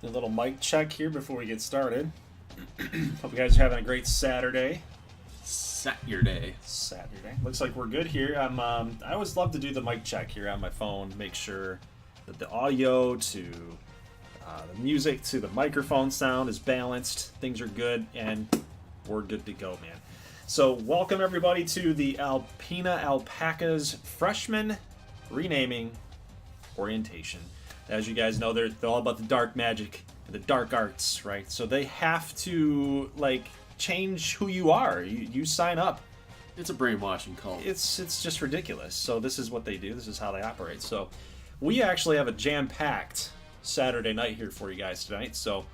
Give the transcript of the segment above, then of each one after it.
A little mic check here before we get started. Hope you guys are having a great Saturday. Saturday. Looks like we're good here. I always love to do the mic check here on my phone. Make sure that the audio to the music to the microphone sound is balanced. Things are good, and we're good to go, man. So welcome everybody to the Alpena Alpacas freshman renaming orientation. As you guys know, they're all about the dark magic, the dark arts, right? So they have to change who you are. You sign up. It's a brainwashing cult. It's just ridiculous. So this is what they do. This is how they operate. So we actually have a jam-packed Saturday night here for you guys tonight. So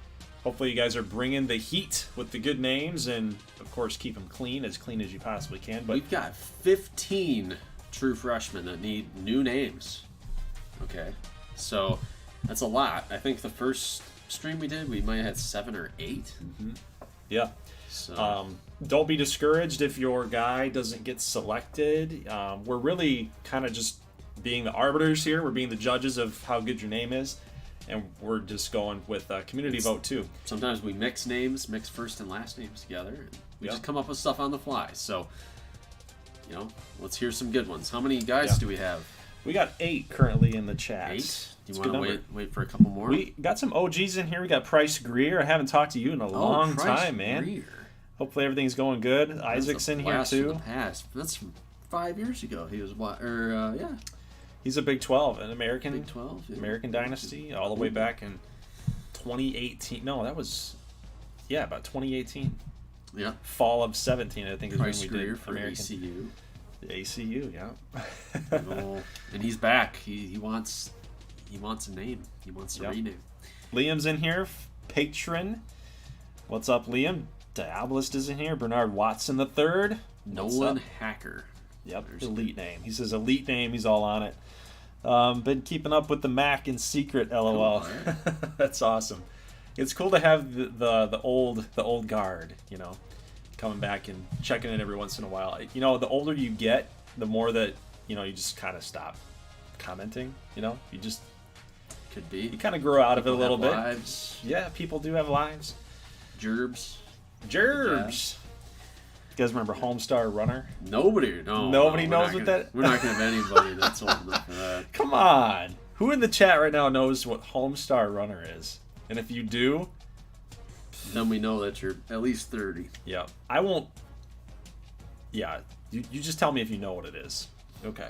hopefully you guys are bringing the heat with the good names, and of course keep them clean as you possibly can. But we've got 15 true freshmen that need new names. Okay. So that's a lot. I think the first stream we did, we might have had 7 or 8. Mm-hmm. Yeah. So don't be discouraged if your guy doesn't get selected. We're really kind of just being the arbiters here. We're being the judges of how good your name is, and we're just going with community vote too. Sometimes we mix first and last names together. And we just come up with stuff on the fly. So, let's hear some good ones. How many guys do we have? We got 8 currently in the chat. 8? Do you want to wait for a couple more? We got some OGs in here. We got Price Greer. I haven't talked to you in a long time, man. Greer. Hopefully everything's going good. Isaac's in here too. From the past. That's from 5 years ago. He was He's a Big 12, an American. Big 12, yeah. American Dynasty, all the way back in 2018. No, that was about 2018. Yeah. Fall of 17, I think, is Price when we Greer did for American. ACU. The ACU, yeah. And he's back. He wants a name. He wants to rename. Liam's in here. Patron. What's up, Liam? Diabolist is in here. Bernard Watson III. Nolan Hacker. Yep, elite name. He says elite name. He's all on it. Been keeping up with the MAC in secret, LOL. That's awesome. It's cool to have the old guard, coming back and checking in every once in a while. The older you get, the more that you just kind of stop commenting. You just could be. You kind of grow out of it a little bit. Lives. Yeah, people do have lives. Gerbs. You guys remember Homestar Runner? Nobody knows what that. We're not gonna have anybody that's old enough for that. Come on, who in the chat right now knows what Homestar Runner is? And if you do, then we know that you're at least 30. Yeah, I won't. Yeah, you just tell me if you know what it is. Okay.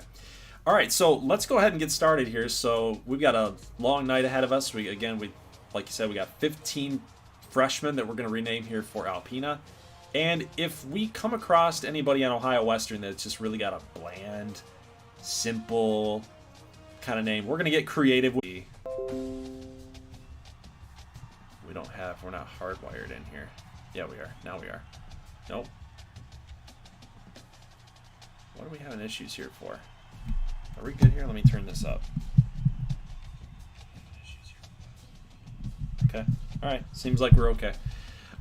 All right, so let's go ahead and get started here. So we've got a long night ahead of us. We like you said, we got 15 freshmen that we're going to rename here for Alpena. And if we come across anybody on Ohio Western that's just really got a bland, simple kind of name, we're going to get creative. We're not hardwired in here. Yeah, we are. Now we are. Nope. What are we having issues here for? Are we good here? Let me turn this up. Okay. All right. Seems like we're okay.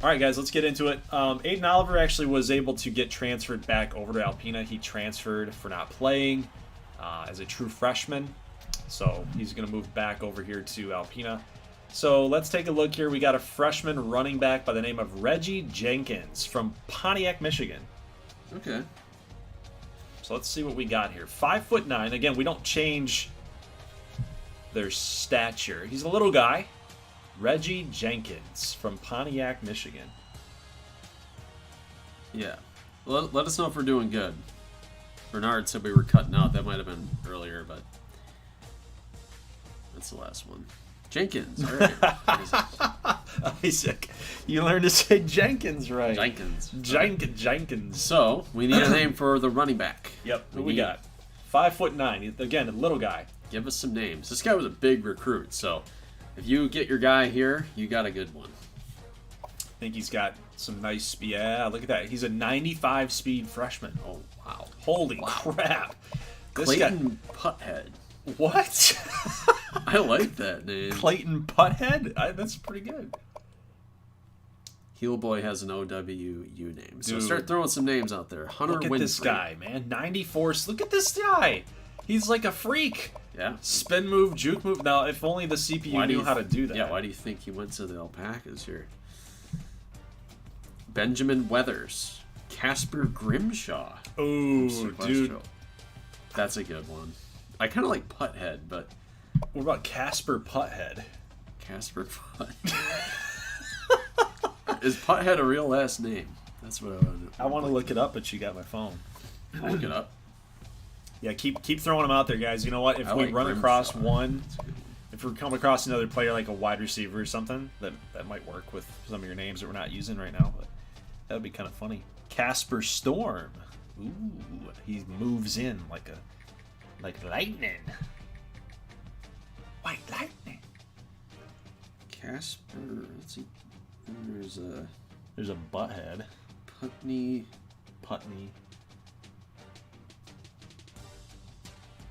All right, guys, let's get into it. Aiden Oliver actually was able to get transferred back over to Alpena. He transferred for not playing as a true freshman. So he's going to move back over here to Alpena. So let's take a look here. We got a freshman running back by the name of Reggie Jenkins from Pontiac, Michigan. Okay. So let's see what we got here. 5'9". Again, we don't change their stature. He's a little guy. Reggie Jenkins from Pontiac, Michigan. Yeah. Let us know if we're doing good. Bernard said we were cutting out. That might have been earlier, but that's the last one. Jenkins. All right. Isaac, you learned to say Jenkins right. Jenkins. So, we need a name for the running back. Yep. Who we got? 5'9". Again, a little guy. Give us some names. This guy was a big recruit, so if you get your guy here, you got a good one. I think he's got some nice speed. Yeah, look at that. He's a 95 speed freshman. Oh, wow. Holy crap. Clayton Putthead. What? I like that name. Clayton Putthead? That's pretty good. Heel Boy has an OWU name. So start throwing some names out there. Hunter Winfrey. Look at this guy, man. 94. Look at this guy. He's like a freak. Yeah. Spin move, juke move. Now, if only the CPU knew how to do that. Yeah, why do you think he went to the Alpacas here? Benjamin Weathers. Casper Grimshaw. Ooh, dude. That's a good one. I kind of like Putthead, but... What about Casper Putthead? Casper Putthead. Is Putthead a real last name? That's what I want to know. I want to look it up, but you got my phone. I'll look it up. Yeah, keep throwing them out there, guys. You know what? If we run across one, if we come across another player like a wide receiver or something, that might work with some of your names that we're not using right now. But that would be kind of funny. Casper Storm. Ooh, he moves in like lightning. White lightning. Casper. Let's see. There's a Butthead. Putney.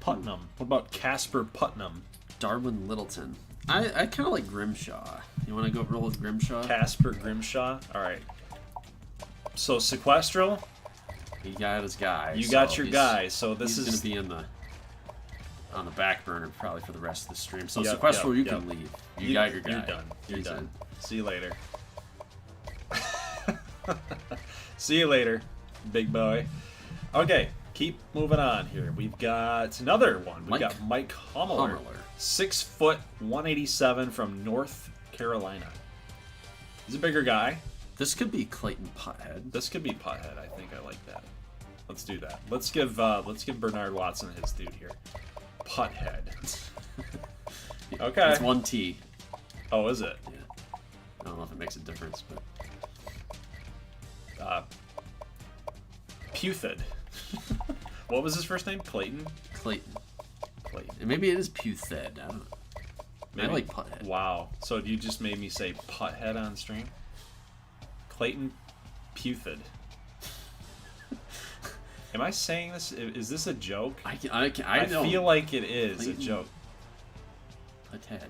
Putnam. What about Casper Putnam? Darwin Littleton. I kind of like Grimshaw. You want to go roll with Grimshaw? Casper Grimshaw. All right. So Sequestral. He got his guy. You got your guy. So this is going to be on the back burner probably for the rest of the stream. So yep, Sequestral, you can leave. You got your guy. You're done. You're done. See you later. See you later, big boy. Okay, keep moving on here. We've got another one. We've got Mike Hummeler. 6 foot, 187 from North Carolina. He's a bigger guy. This could be Clayton Putthead. This could be Putthead. I think I like that. Let's do that. Let's give Bernard Watson his dude here. Putthead. Okay. It's one T. Oh, is it? Yeah. I don't know if it makes a difference, but. Puthed. What was his first name? Clayton? Clayton. And maybe it is Puthed. I don't know. Maybe. I like Putthead. Wow. So you just made me say Putthead on stream? Clayton Puthed. Am I saying this? Is this a joke? I feel like it is Clayton. a joke. Putthead.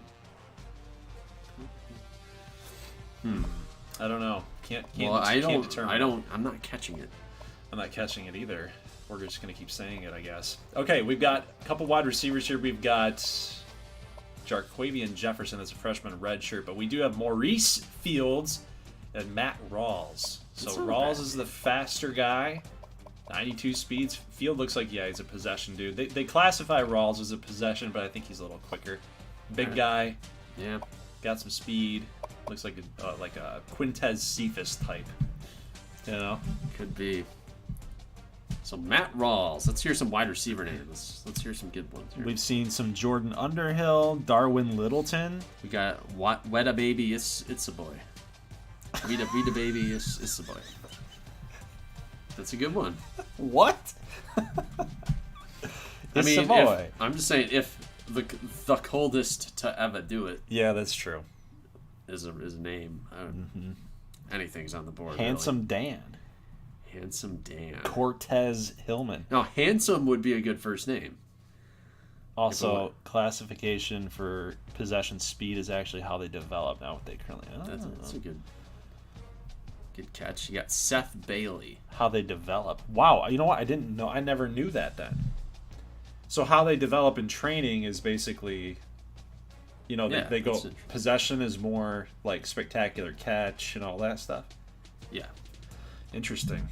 I don't know. Can't determine. I'm not catching it. I'm not catching it either. We're just gonna keep saying it, I guess. Okay, we've got a couple wide receivers here. We've got Jarquavian Jefferson as a freshman red shirt, but we do have Maurice Fields and Matt Rawls. So Rawls is the faster guy. 92 speeds. Field looks like, yeah, he's a possession dude. They classify Rawls as a possession, but I think he's a little quicker. Big guy. Yeah. Got some speed. Looks like a Quintez Cephas type. You know? Could be. So Matt Rawls. Let's hear some wide receiver names. Let's hear some good ones here. We've seen some Jordan Underhill, Darwin Littleton. We got Weta Baby, it's a boy. Vita Baby, it's a boy. That's a good one. What? I mean, I'm just saying, if the coldest to ever do it. Yeah, that's true. Is a name. Anything's on the board. Handsome really. Dan. Handsome Dan. Cortez Hillman. Now, Handsome would be a good first name. Also, classification for possession speed is actually how they develop, not what they currently. That's a good catch. You got Seth Bailey. How they develop. Wow, you know what? I didn't know. I never knew that then. So how they develop in training is basically, you know, they go. Possession is more like spectacular catch and all that stuff. Yeah. Interesting.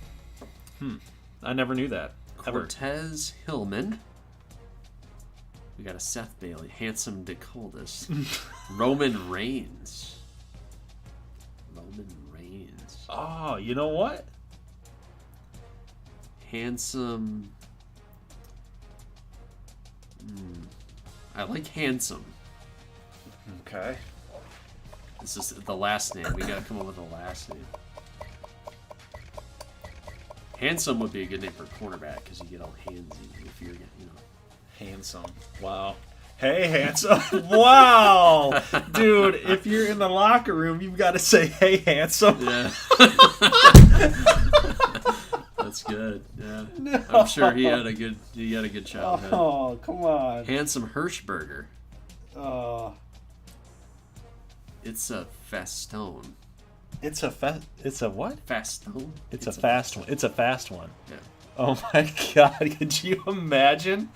I never knew that. Cortez Hillman. We got a Seth Bailey. Handsome the coldest. Roman Reigns. Oh, you know what? Handsome. I like Handsome. Okay. This is the last name. We gotta come up with the last name. Handsome would be a good name for cornerback because you get all handsy if you're, Handsome. Wow. Hey, Handsome. Wow. Dude, if you're in the locker room, you've got to say, hey, Handsome. Yeah. That's good. Yeah. No. I'm sure he had a good childhood. Oh, come on. Handsome Hirschberger. Oh. It's a Fastone. It's a what? Fastone. It's a fast one. It's a fast one. Yeah. Oh my God! Could you imagine?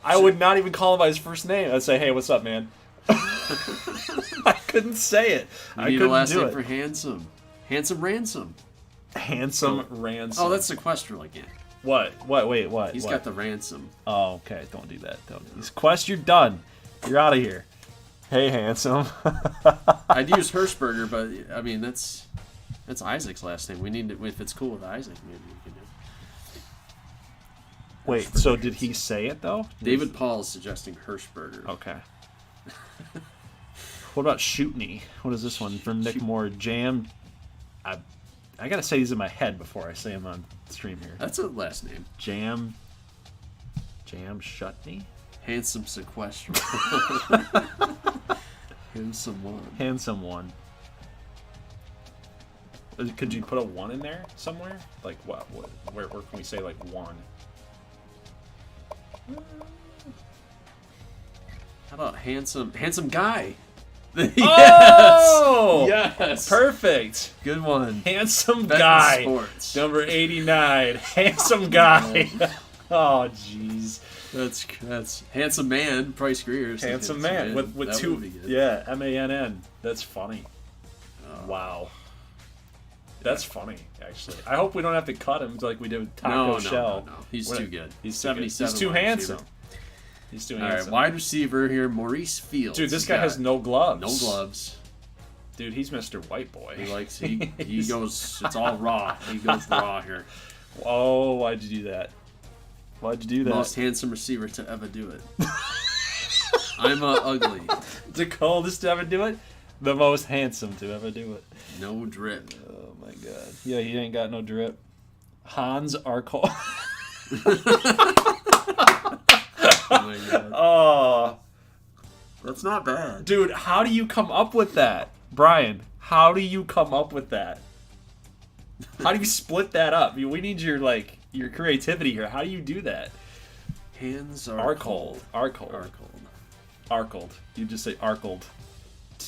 I would not even call him by his first name. I'd say, "Hey, what's up, man?" I couldn't say it. You I need a couldn't last do name it. for Handsome. Handsome Ransom. Handsome Ransom. Oh, that's sequestral again. What? Wait, what? He's what? got the ransom. Oh, okay. Don't do that. Don't. Quest, you're done. You're out of here. Hey, Handsome. I'd use Hirschberger, but I mean that's Isaac's last name. We need to, if it's cool with Isaac, maybe we can do. Wait. So did he say it though? David Paul is suggesting Hirschberger. Okay. What about Shootney? What is this one from Nick Moore? Jam. I gotta say these in my head before I say them on stream here. That's a last name. Jam Shutney? Handsome sequestral. Handsome one. Handsome one. Could you put a 1 in there somewhere? Like what? Where can we say like 1? How about handsome guy? Yes! Oh! Yes! Perfect! Good one. Handsome Bet guy. Sports. Number 89. Handsome guy. Oh, jeez. That's handsome man. Price Greer's Handsome man with that 2. would be good. Yeah, MANN. That's funny. Wow. That's funny, actually. I hope we don't have to cut him like we did with Taco Shell. No. He's too good. He's 77. He's too handsome. He's too All handsome. right, wide receiver here, Maurice Fields. Dude, this guy has no gloves. No gloves. Dude, he's Mr. White Boy. He goes. It's all raw. He goes raw here. Oh, why'd you do that? Why'd you do that? Most handsome receiver to ever do it. I'm ugly. The coldest to ever do it? The most handsome to ever do it. No drip. Oh my god. Yeah, he ain't got no drip. Hans Arco. Oh my god. Oh. That's not bad. Dude, how do you come up with that? Brian, how do you come up with that? How do you split that up? I mean, we need your creativity here. How do you do that? Hands are cold. Arcled. You just say Arcled.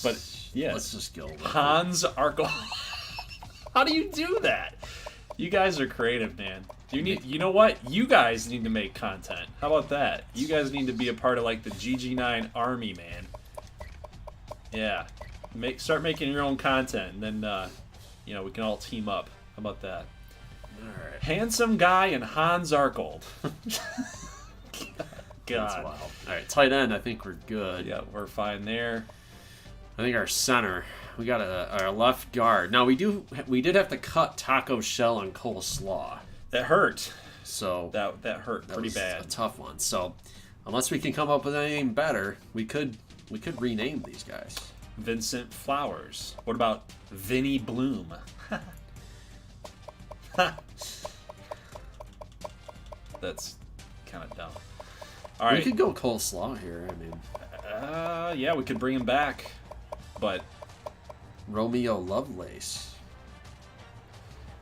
But yes. Let's just go. Hans Arcled. How do you do that? You guys are creative, man. You know what? You guys need to make content. How about that? You guys need to be a part of like the GG9 army, man. Yeah. Start making your own content, and then we can all team up. How about that? All right. Handsome guy and Hans Arcled. God. That's wild. All right, tight end. I think we're good. Yeah, we're fine there. I think our center. We got our left guard. Now we did have to cut Taco Shell and Coleslaw. That hurt. So that hurt pretty bad. A tough one. So unless we can come up with anything better, we could rename these guys. Vincent Flowers. What about Vinny Bloom? That's kind of dumb. All right. We could go Coleslaw here. I mean, yeah, we could bring him back, but Romeo Lovelace.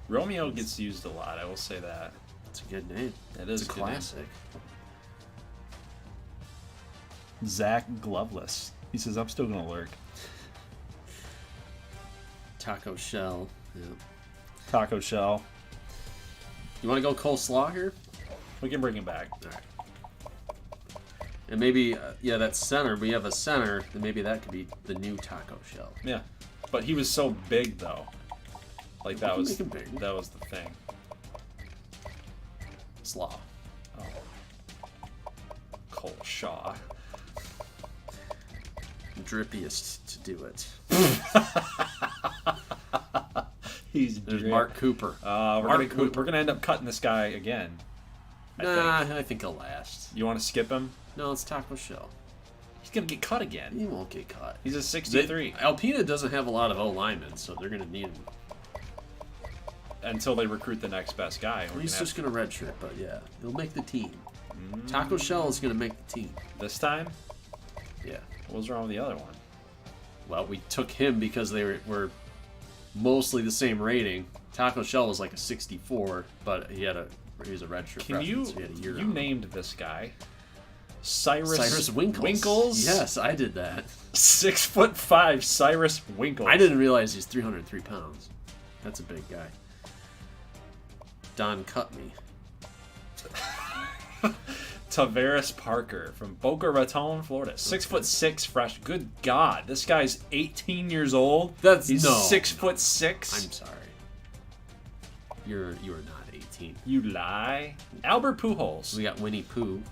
Romeo gets used a lot. I will say that. It's a good name. It is a classic. Zach Gloveless. He says, "I'm still gonna lurk." Taco Shell. Yeah. Taco Shell. You want to go Coleslaw here? We can bring him back. All right. And maybe, that center. We have a center, then maybe that could be the new Taco Shell. Yeah, but he was so big though. Like that was make him big. That was the thing. Slaw. Oh. Cole Shaw. Drippiest to do it. There's Mark Cooper. We're gonna end up cutting this guy again. I think he'll last. You want to skip him? No, it's Taco Shell. He's gonna get cut again. He won't get cut. He's a 63. Alpena doesn't have a lot of O linemen, so they're gonna need him until they recruit the next best guy. He's just gonna redshirt, but yeah, he'll make the team. Taco Shell is gonna make the team this time. Yeah. What was wrong with the other one? Well, we took him because they were mostly the same rating. Taco Shell was like a 64, but he was a redshirt freshman, so he had a year you on. named this guy Cyrus Winkles. Yes, I did that. 6'5" Cyrus Winkles. I didn't realize he's 303 pounds. That's a big guy. Don Cut Me. Tavares Parker from Boca Raton, Florida. 6'6", fresh. Good God, this guy's 18 years old. He's 6'6". I'm sorry. You are not 18. You lie. Albert Pujols. We got Winnie Pooh.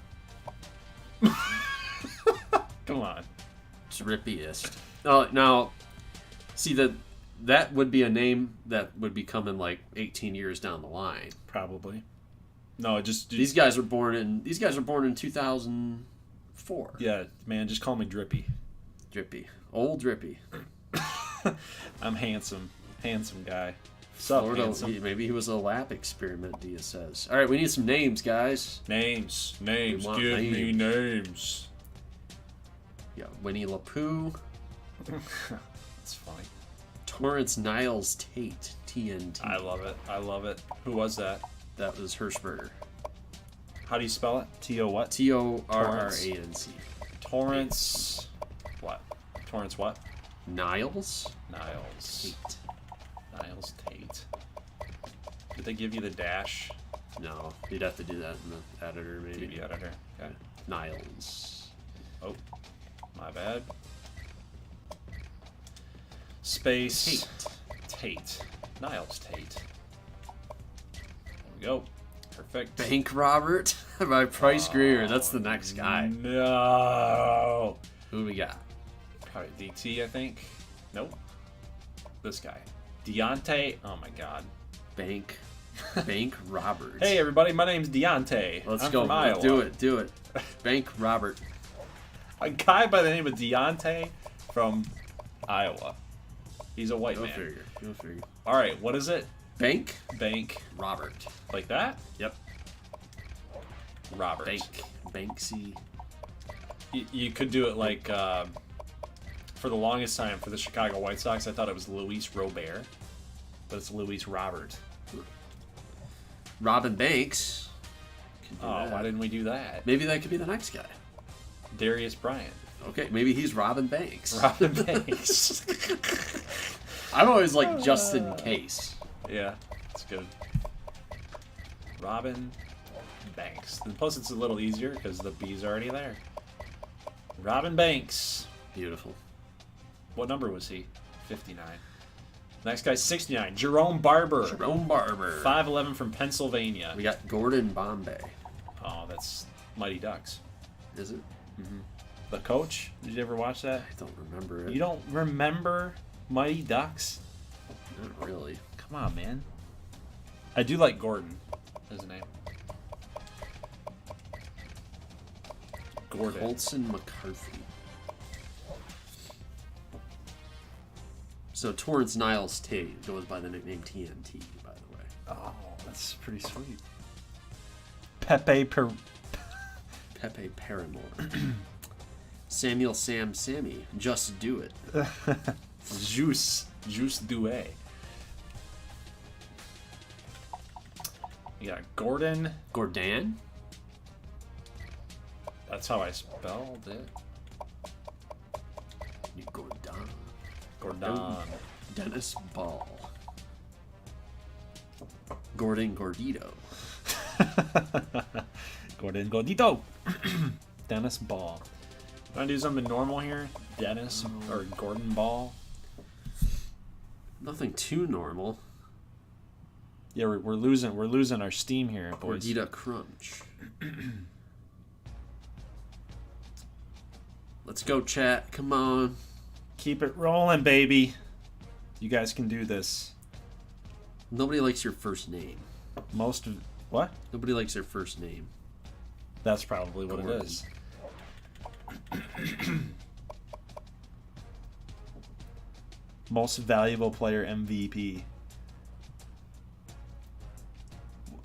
Come on. Drippiest. Oh, now, see that would be a name that would be coming like 18 years down the line. Probably. No, just these guys were born in 2004. Yeah, man, just call me Drippy. Drippy. Old Drippy. I'm handsome guy. Sup, Florida, handsome? maybe he was a lap experiment, Dia says. All right, we need some names, guys. Names. Give names. me names. Yeah, Winnie LaPoo. That's funny. Torrance Niles Tate, TNT. I love it. Who was that? That was Hirschberger. How do you spell it? T-O what? Torrance. Torrance. What? Torrance what? Niles Tate. Tate. Did they give you the dash? No, you'd have to do that in the editor, maybe. TV editor. Okay. Niles. Oh, my bad. Space. Tate. Niles Tate. There we go. Perfect. Bank Robert by Price Greer. That's the next guy. No. Who we got? Probably DT, I think. Nope. This guy. Deontay. Oh my God. Bank Robert. Hey everybody, my name's Deontay. Let's I'm go. From Iowa. Do it. Bank Robert. A guy by the name of Deontay from Iowa. He's a white man. Go figure. All right, what is it? Bank Robert. Robert. Like that? Yep. Robert. Banksy. You could do it like for the longest time for the Chicago White Sox. I thought it was Luis Robert, but it's Luis Robert. Robin Banks. Why didn't we do that? Maybe that could be the next guy. Darius Bryant. Okay, maybe he's Robin Banks. Robin Banks. I'm always like just in case. Yeah, that's good. Robin Banks. And plus, it's a little easier because the B's already there. Robin Banks. Beautiful. What number was he? 59. Next guy's 69. Jerome Barber. 5'11" from Pennsylvania. We got Gordon Bombay. Oh, that's Mighty Ducks. Is it? Mm-hmm. The Coach? Did you ever watch that? I don't remember it. You don't remember Mighty Ducks? Not really. Come on, man. I do like Gordon. His name. Gordon. Colson McCarthy. So Torrance Niles Tate goes by the nickname TNT, by the way. Oh, that's pretty sweet. Pepe Paramore. Samuel Sammy. Just do it. Juice Doué. You got Gordon. That's how I spelled it. Gordon. Dennis Ball. Gordon Gordito. Gordon Gordito. Dennis Ball. Want to do something normal here? Dennis or Gordon Ball? Nothing too normal. Yeah, we're losing our steam here, boys. Gordita Crunch. Let's go, chat. Come on. Keep it rolling, baby. You guys can do this. Nobody likes your first name. What? Nobody likes their first name. That's probably what it is. Most valuable player MVP.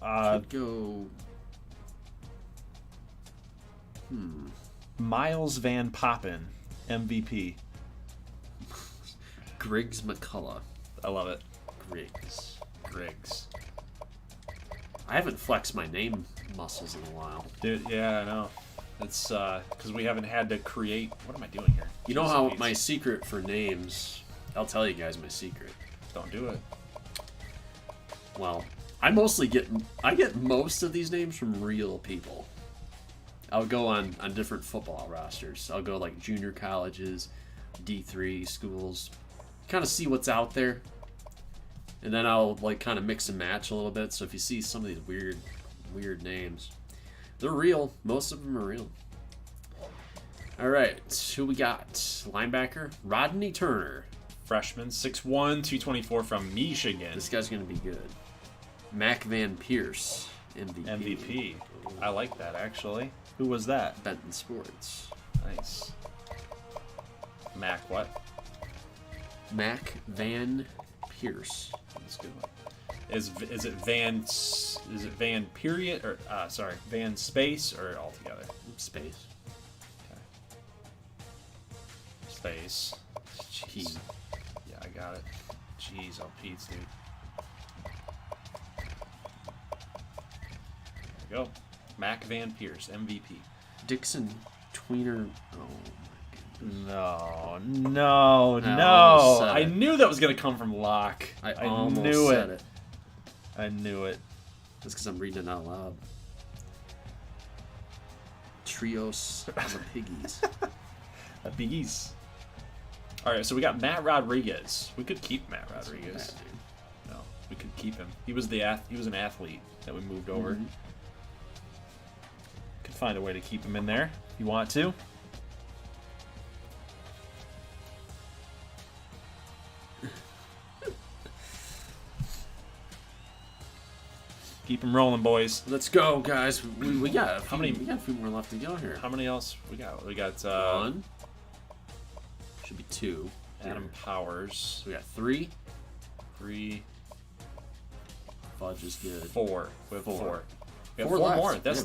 Could go. Miles Van Poppen, MVP. Griggs McCullough. I love it. Griggs. I haven't flexed my name muscles in a while. Dude, yeah, I know. It's because we haven't had to create. What am I doing here? You know how my secret for names. I'll tell you guys my secret. Don't do it. Well, I get most of these names from real people. I'll go on different football rosters. I'll go like junior colleges, D3 schools, kind of see what's out there. And then I'll like kind of mix and match a little bit. So if you see some of these weird names, they're real. Most of them are real. All right, who we got? Linebacker Rodney Turner, Freshman, 6'1", 224 from Michigan. This guy's gonna be good. Mac Van Pierce, MVP. MVP. I like that actually. Who was that? Benton Sports. Nice. Mac what? Mac Van Pierce. That's a good one. Is it Van period or sorry, Van space or altogether? Space. Okay. Space. Jeez. Yeah, I got it. Jeez, oh Pete's dude. There we go. Mac Van Pierce, MVP. Dixon Tweener. Oh my goodness. No. I knew that was gonna come from Locke. I knew almost said it. I knew it. Just because I'm reading it out loud. Trios of the Piggies. The Biggies. All right, so we got Matt Rodriguez. We could keep Matt Rodriguez. No, we could keep him. He was an athlete that we moved over. Mm-hmm. Could find a way to keep him in there if you want to. Keep him rolling, boys. Let's go, guys. We got we got a few more left to go here. How many else we got? We got one. Should be two. Adam Powers. We got three. Fudge is good. Four. We have four. We have Four four left. more. That's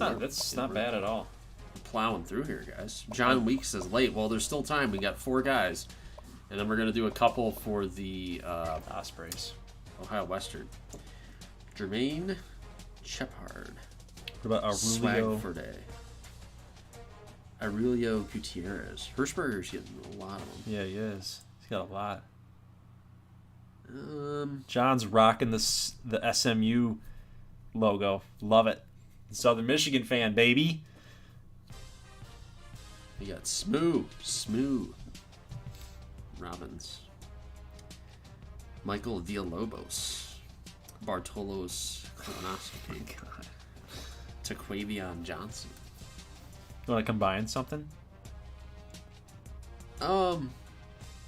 Yeah, not bad at all. We're plowing through here, guys. John Weeks is late. Well, there's still time. We got four guys, and then we're gonna do a couple for the Ospreys. Ohio Western. Jermaine Shepard. What about Aurelio? Swagforde. Aurelio Gutierrez. Hirschberger's getting a lot of them. Yeah, he is. He's got a lot. Um, John's rocking the SMU logo. Love it. Southern Michigan fan, baby. we got Smooth Robbins. Michael Villalobos. Bartolos Colonoscopy. Taquavion Johnson. You want to combine something?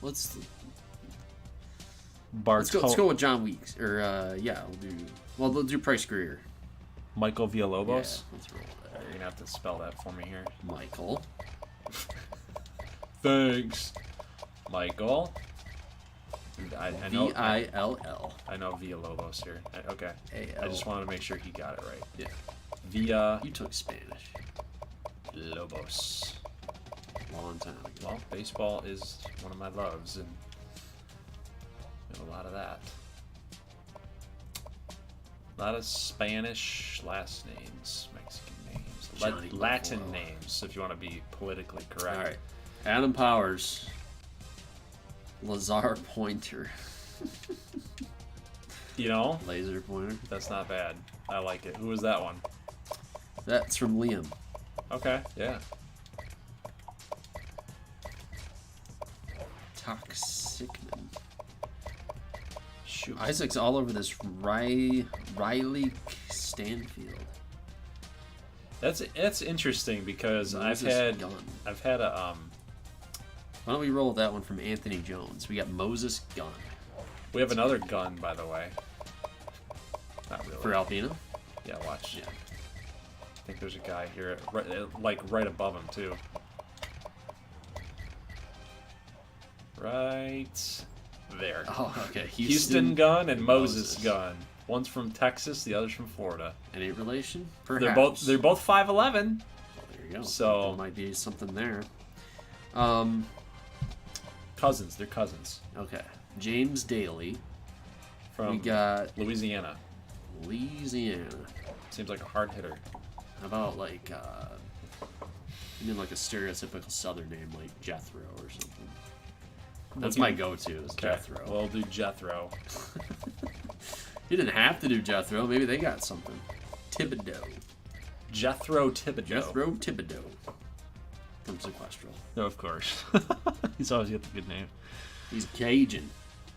Let's Bartol- go with John Weeks. Or we'll do Price Greer. Michael Villalobos. Yeah, let's roll that. You're gonna have to spell that for me here. Michael. Thanks, Michael. I know Vill. I know Villalobos here. Okay. A-L. I just wanted to make sure he got it right. Yeah. Via You took Spanish. Lobos. Long time ago. Well, baseball is one of my loves, and we have a lot of that. A lot of Spanish last names, Mexican names, Johnny Latin Buffalo. names, if you want to be politically correct. All right. Adam Powers. Lazar Pointer. You know, Laser Pointer. that's not bad. I like it. Who was that one? That's from Liam. Okay, yeah. Toxicman. Shoot. Isaac's all over this Riley Stanfield. That's interesting because Moses Gunn. I've had a Why don't we roll with that one from Anthony Jones? We got Moses Gunn. we have another gun, by the way. Not really. For Alpena? Yeah, watch. Yeah. I think there's a guy here, right above him too. Right there. Oh, okay. Houston Gunn and Moses Gunn. One's from Texas, the other's from Florida. Any relation? Perhaps. They're both 5'11". Well, there you go. So- there might be something there. Cousins. They're cousins. Okay. James Daly. From We got Louisiana. Louisiana. Seems like a hard hitter. How about like you mean like a stereotypical Southern name like Jethro or something? That's my go-to. Is Okay. Jethro. We'll do Jethro. You didn't have to do Jethro. Maybe they got something. Thibodeau. Jethro Thibodeau. Jethro Thibodeau from Sequestral. No, of course. He's always got the good name. He's Cajun.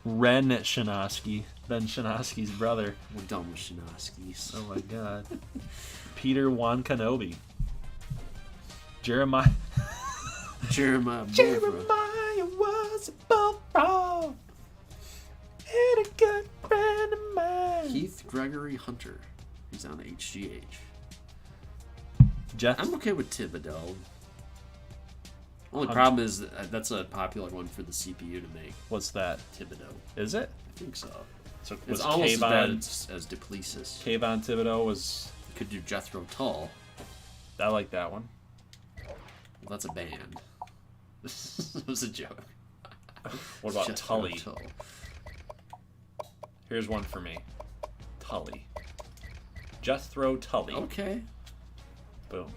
Ren Shinosky, Ben Shinosky's brother. We're done with Shinoskis. Oh my God. Peter Wankanobi. Jeremiah. Jeremiah was a bullfrog. And a good friend of mine. Keith Gregory Hunter. He's on HGH. Jeff. I'm okay with Thibodeau. Only problem is that's a popular one for the CPU to make. What's that? Thibodeau. Is it? I think so. So It's almost as bad as Duplessis. Kayvon Thibodeau was... You could do Jethro Tull. I like that one. Well, that's a band. This was a joke. What about Jethro Tully? Tull. Here's one for me. Tully. Jethro Tully. Okay. Boom.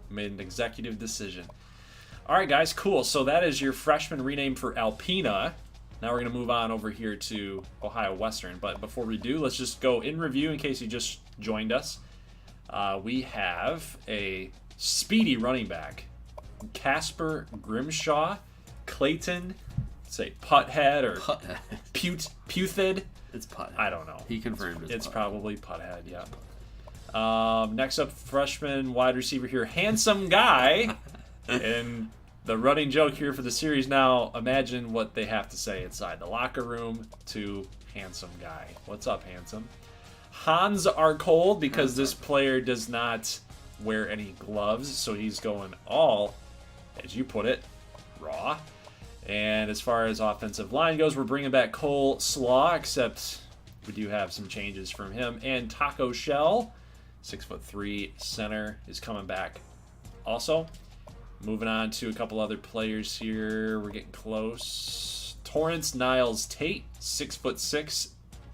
Made an executive decision. All right, guys, cool. So that is your freshman rename for Alpena. Now we're going to move on over here to Ohio Western. But before we do, let's just go in review in case you just joined us. We have a speedy running back. Casper Grimshaw. Clayton, say Putthead or Putthead. Puthed. It's Putthead. I don't know. He confirmed It's Putthead. probably Putthead, yeah. Next up, freshman wide receiver here. Handsome guy. And the running joke here for the series now, imagine what they have to say inside the locker room to handsome guy. What's up, handsome? Hans are cold because this player does not wear any gloves, so he's going all, as you put it, raw. And as far as offensive line goes, we're bringing back Cole Slaw, except we do have some changes from him. And Taco Shell, 6'3" center, is coming back also. Moving on to a couple other players here. We're getting close. Torrance Niles Tate, 6'6",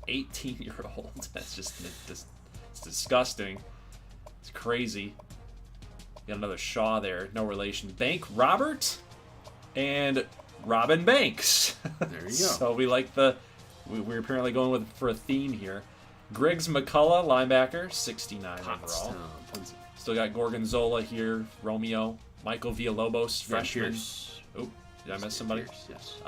18-year-old. That's just it's disgusting. It's crazy. Got another Shaw there. No relation. Bank Robert and Robin Banks. There you go. So we like we're apparently going for a theme here. Griggs McCullough, linebacker, 69 overall. Still got Gorgonzola here. Romeo. Michael Villalobos, freshman. Oh, did I miss somebody? Yes.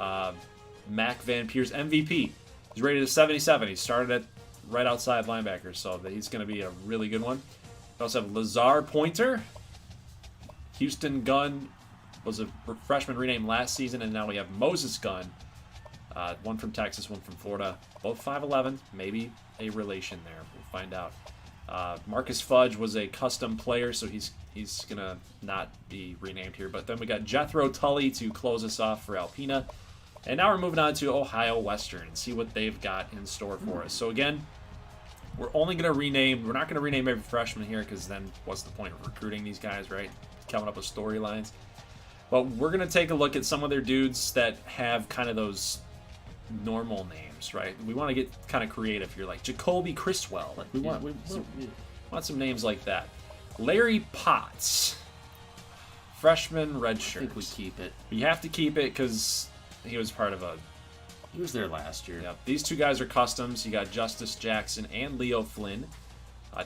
Mac Van Pierce, MVP. He's rated at 77. He started at right outside linebacker, so he's going to be a really good one. We also have Lazar Pointer. Houston Gunn was a freshman renamed last season, and now we have Moses Gunn. One from Texas, one from Florida. Both 5'11". Maybe a relation there. We'll find out. Marcus Fudge was a custom player, so he's going to not be renamed here. But then we got Jethro Tully to close us off for Alpena. And now we're moving on to Ohio Western and see what they've got in store for us. So again, we're only going to rename. We're not going to rename every freshman here because then what's the point of recruiting these guys, right? Coming up with storylines. But we're going to take a look at some of their dudes that have kind of those normal names, right? We want to get kind of creative here, like Jacoby Criswell. Like we want some names like that. Larry Potts, freshman redshirt. I think we keep it. You have to keep it because he was part of a. He was there last year. Yeah, these two guys are customs. You got Justice Jackson and Leo Flynn,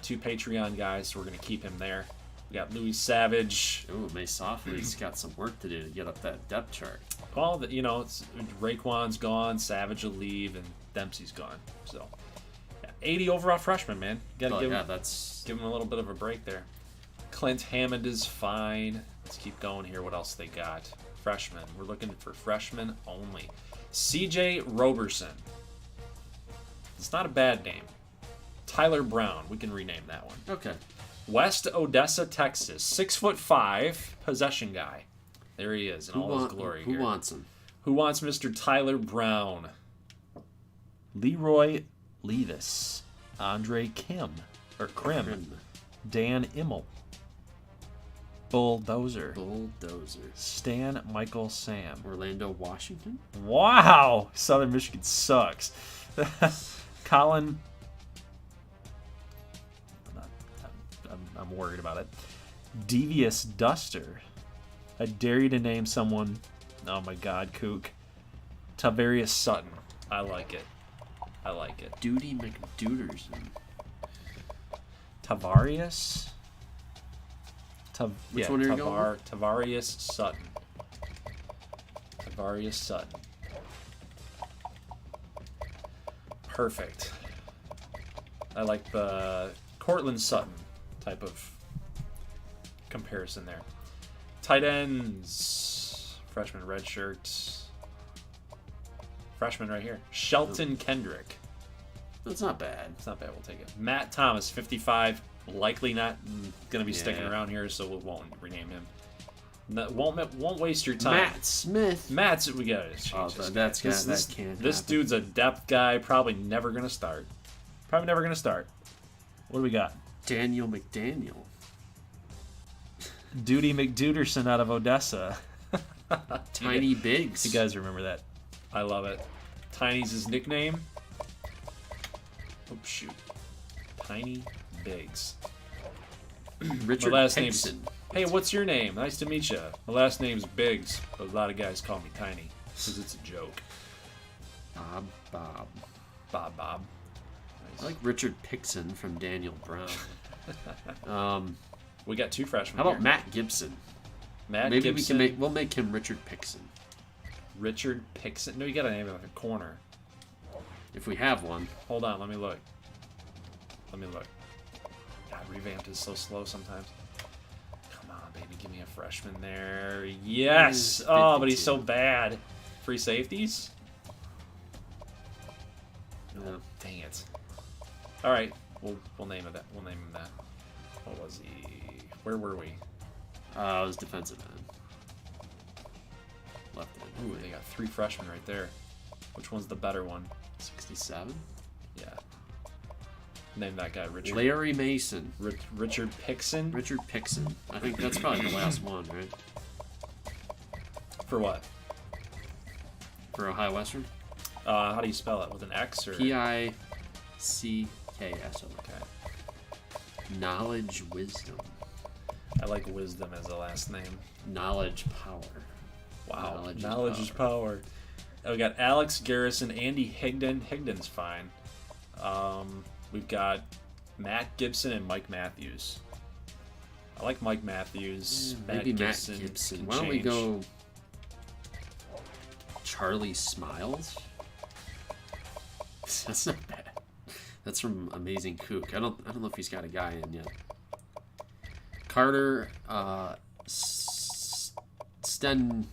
two Patreon guys, so we're going to keep him there. We got Louis Savage. Ooh, May Softly's got some work to do to get up that depth chart. Well, it's Raekwon's gone, Savage will leave, and Dempsey's gone. So, yeah, 80 overall freshman, man. You got to give him a little bit of a break there. Clint Hammond is fine. Let's keep going here. What else they got? Freshmen. We're looking for freshmen only. CJ Roberson. It's not a bad name. Tyler Brown. We can rename that one. Okay. West Odessa, Texas. 6'5", possession guy. There he is in all his glory here. Who wants him? Who wants Mr. Tyler Brown? Leroy Levis. Andre Krim. Dan Immel. Bulldozer. Stan Michael Sam. Orlando, Washington. Wow! Southern Michigan sucks. Colin. I'm worried about it. Devious Duster. I dare you to name someone. Oh my God, Kook. Tavarius Sutton. I like it. Duty McDuderson. Tavarius? Which one are you going with? Tavarius Sutton. Tavarius Sutton. Perfect. I like the Cortland Sutton type of comparison there. Tight ends. Freshman redshirt. Freshman right here. Shelton Kendrick. That's not bad. It's not bad. We'll take it. Matt Thomas, 55. Likely not going to be sticking around here, so we won't rename him. No, won't waste your time. Matt Smith. We got to change this. That can't This happen. dude's a depth guy. Probably never going to start. What do we got? Daniel McDaniel. Duty McDuderson out of Odessa. Tiny Biggs. You guys remember that? I love it. Tiny's his nickname. Oh, shoot. Tiny Biggs. Richard My last Hickson. name's... Hey, what's your name? Nice to meet you. My last name's Biggs, but a lot of guys call me Tiny because it's a joke. Bob. Bob. Nice. I like Richard Pixon from Daniel Brown. We got two freshmen. How about here. Matt Gibson? Maybe Gibson. We'll make him Richard Pixon. Richard Pixon? No, you got to name it like a corner. If we have one. Hold on, let me look. God, Revamped is so slow sometimes. Come on, baby, give me a freshman there. Yes! Oh, but he's so bad. Free safeties? No. Dang it. All right, we'll name it that. We'll name him that. What was he? Where were we? It was defensive end. Left end. Ooh, they got three freshmen right there. Which one's the better one? 67. Yeah. Name that guy Richard. Larry Mason. Richard Pixon. Richard Pixon. I think that's probably the last one, right? For what? For Ohio Western. How do you spell it? With an X or? Picks. Okay. Knowledge wisdom. I like wisdom as a last name. Knowledge power. Wow. Knowledge is power. We got Alex Garrison, Andy Higdon. Higdon's fine. We've got Matt Gibson and Mike Matthews. I like Mike Matthews. Maybe Matt Gibson. Why don't we go Charlie Smiles? That's not bad. That's from Amazing Kook. I don't know if he's got a guy in yet. Carter Stenyan.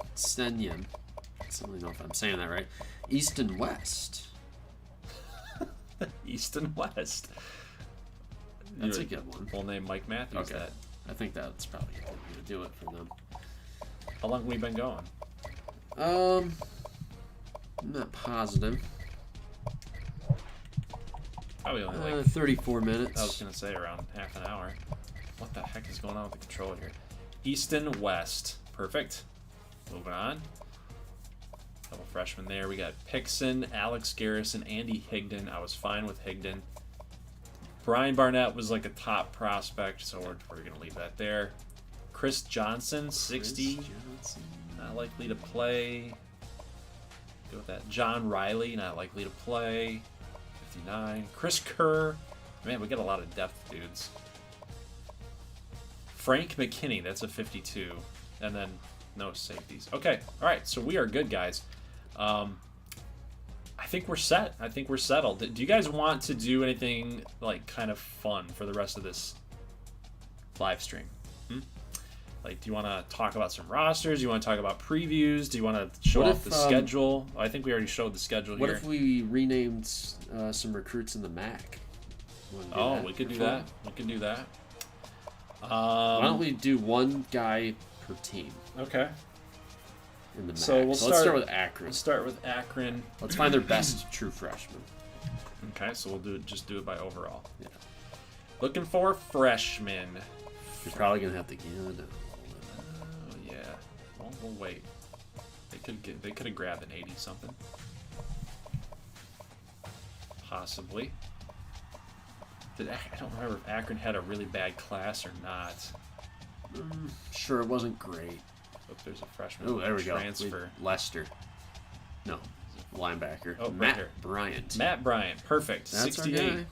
I don't know if I'm saying that right. Easton West. Easton West. That's a good one. We'll name Mike Matthews that. I think that's probably going to do it for them. How long have we been going? I'm not positive. Probably only like 34 minutes. I was going to say around half an hour. What the heck is going on with the controller here? Easton West. Perfect. Moving on. Couple freshmen there. We got Pixon, Alex Garrison, Andy Higdon. I was fine with Higdon. Brian Barnett was like a top prospect, so we're going to leave that there. Chris Johnson, 60. Not likely to play. Go with that. John Riley, not likely to play. 59. Chris Kerr. Man, we got a lot of depth dudes. Frank McKinney, that's a 52. And then no safeties. Okay, all right, so we are good, guys. I think we're set. I think we're settled. Do you guys want to do anything like kind of fun for the rest of this live stream? Like, do you want to talk about some rosters? Do you want to talk about previews? Do you want to show off the schedule? I think we already showed the schedule here. What if we renamed some recruits in the MAC? Oh, we could do that. We could do that. Why don't we do one guy per team? Okay. In the MAC. So let's start with Akron. Let's start with Akron. Let's find their best true freshmen. Okay, so we'll just do it by overall. Yeah. Looking for freshmen. You're probably gonna have to get it. Oh yeah. Well, we'll wait. They could have grabbed an 80 something. Possibly. I don't remember if Akron had a really bad class or not. Sure, it wasn't great. But there's a freshman. Oh, there we transfer. go. Lester. No, linebacker. Oh, Matt right Bryant. Matt Bryant, perfect. That's 68. our guy.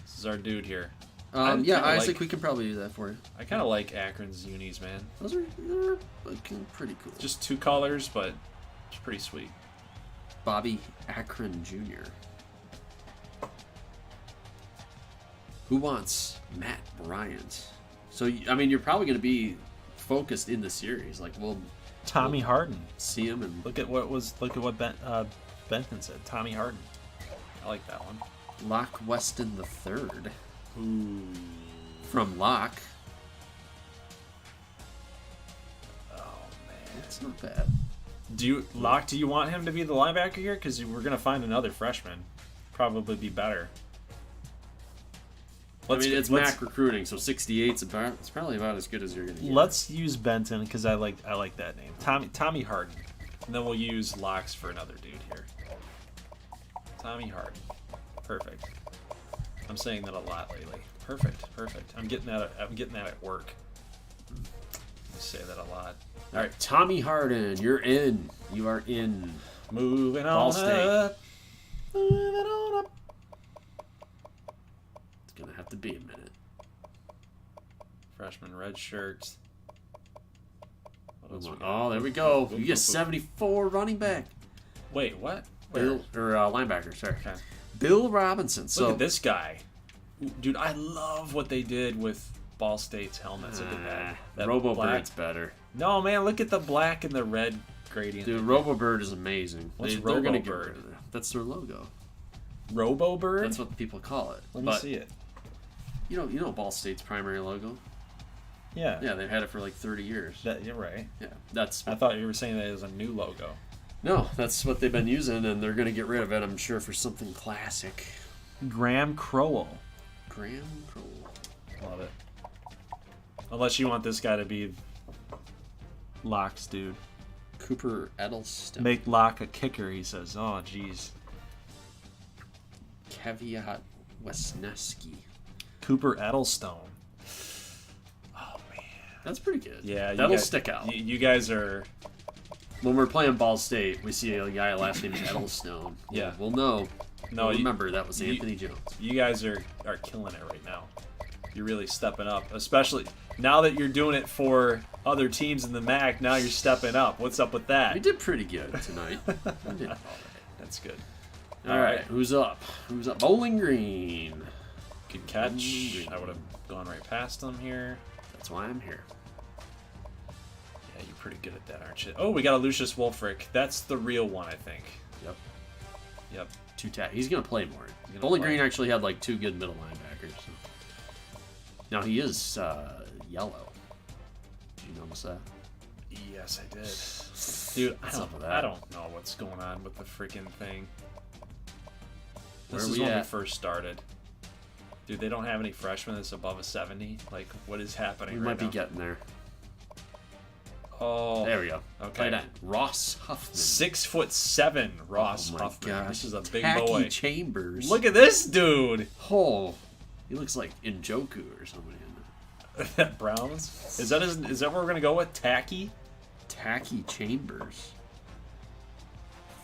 This is our dude here. Yeah, Isaac, we can probably do that for you. I kind of like Akron's unis, man. They're looking pretty cool. Just 2 colors, but it's pretty sweet. Bobby Akron Jr. Who wants Matt Bryant? So, I mean, you're probably going to be focused in the series. Like, Tommy Harden. See him and Look at what Benton said. Tommy Harden. I like that one. Locke Weston the third Ooh. from Locke. Oh man, It's not bad. do you want him to be the linebacker here? Because we're gonna find another freshman. Probably be better. It's MAC recruiting, so 68's it's probably about as good as you're gonna get. Let's use Benton because I like that name. Tommy Harden. And then we'll use Locks for another dude here. Tommy Harden. Perfect. I'm saying that a lot lately. Perfect. I'm getting that at work. I say that a lot. All right, Tommy Harden, you're in. You are in. Moving Ball on State. up. Moving on up. It's gonna have to be a minute. Freshman red shirt. What else we got? Oh, there we go. You get 74 running back. Wait, what? Bill, or linebacker, sorry. Okay. Bill Robinson. So Look at this guy. Dude, I love what they did with Ball State's helmets. Look at that. That Robo black. Bird's better. No, man, look at the black and the red gradient. Dude, Robo Bird is amazing. What's They're gonna Robo get rid Bird? of it. That's their logo. Robo Bird? That's what people call it. Let me see it. You know Ball State's primary logo? Yeah. Yeah, they've had it for like 30 years. You're right. Yeah, that's. I thought you were saying that it was a new logo. No, that's what they've been using, and they're gonna get rid of it. I'm sure for something classic. Graham Crowell. Graham Crowell. Love it. Unless you want this guy to be Locke's dude. Cooper Edelstein. Make Locke a kicker, he says. Oh, jeez. Caveat Wisniewski. Cooper Edelstone. Oh, man. That's pretty good. Yeah, that'll stick out. You guys are... When we're playing Ball State, we see a guy last name Edelstone. Yeah. We'll know. No, we'll remember that was Anthony Jones. You guys are killing it right now. You're really stepping up, especially now that you're doing it for other teams in the MAC. Now you're stepping up. What's up with that? We did pretty good tonight. We did all right. That's good. All right, who's up? Who's up? Bowling Green. Good catch. I would have gone right past him here. That's why I'm here. Yeah, you're pretty good at that, aren't you? Oh, we got a Lucius Wolfric. That's the real one, I think. Yep. He's going to play more. Bowling Green actually had like 2 good middle linebackers. So. Now he is yellow. Did you notice that? Yes, I did. Dude, I don't know what's going on with the freaking thing. This is when we first started. Dude, they don't have any freshmen that's above a 70. Like, what is happening We right might now? be getting there. Oh. There we go. Okay. Ross Huffman. 6'7", Ross Huffman. Gosh. This is a big Tacky boy. Chambers. Look at this dude. Oh, he looks like Njoku or somebody. That Browns? Is that what we're gonna go with? Tacky? Tacky Chambers.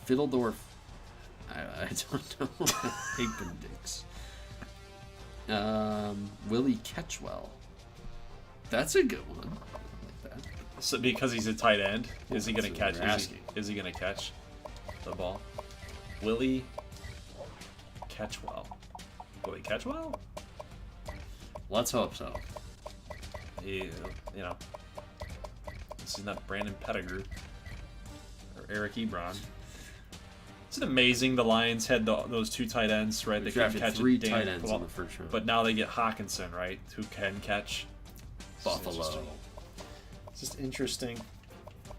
Fiddledorf. I don't know. Appendix. Willie Catchwell. That's a good one. I like that. So because he's a tight end, is he gonna That's catch? what we're asking. Is he gonna catch the ball? Willie Catchwell. Willie Catchwell? Let's hope so. This is not Brandon Pettigrew or Eric Ebron. Isn't it amazing the Lions had those 2 tight ends, right? We They couldn't drafted catch 3 tight ends in the first round. But now they get Hawkinson, right? Who can catch Buffalo. It's just interesting.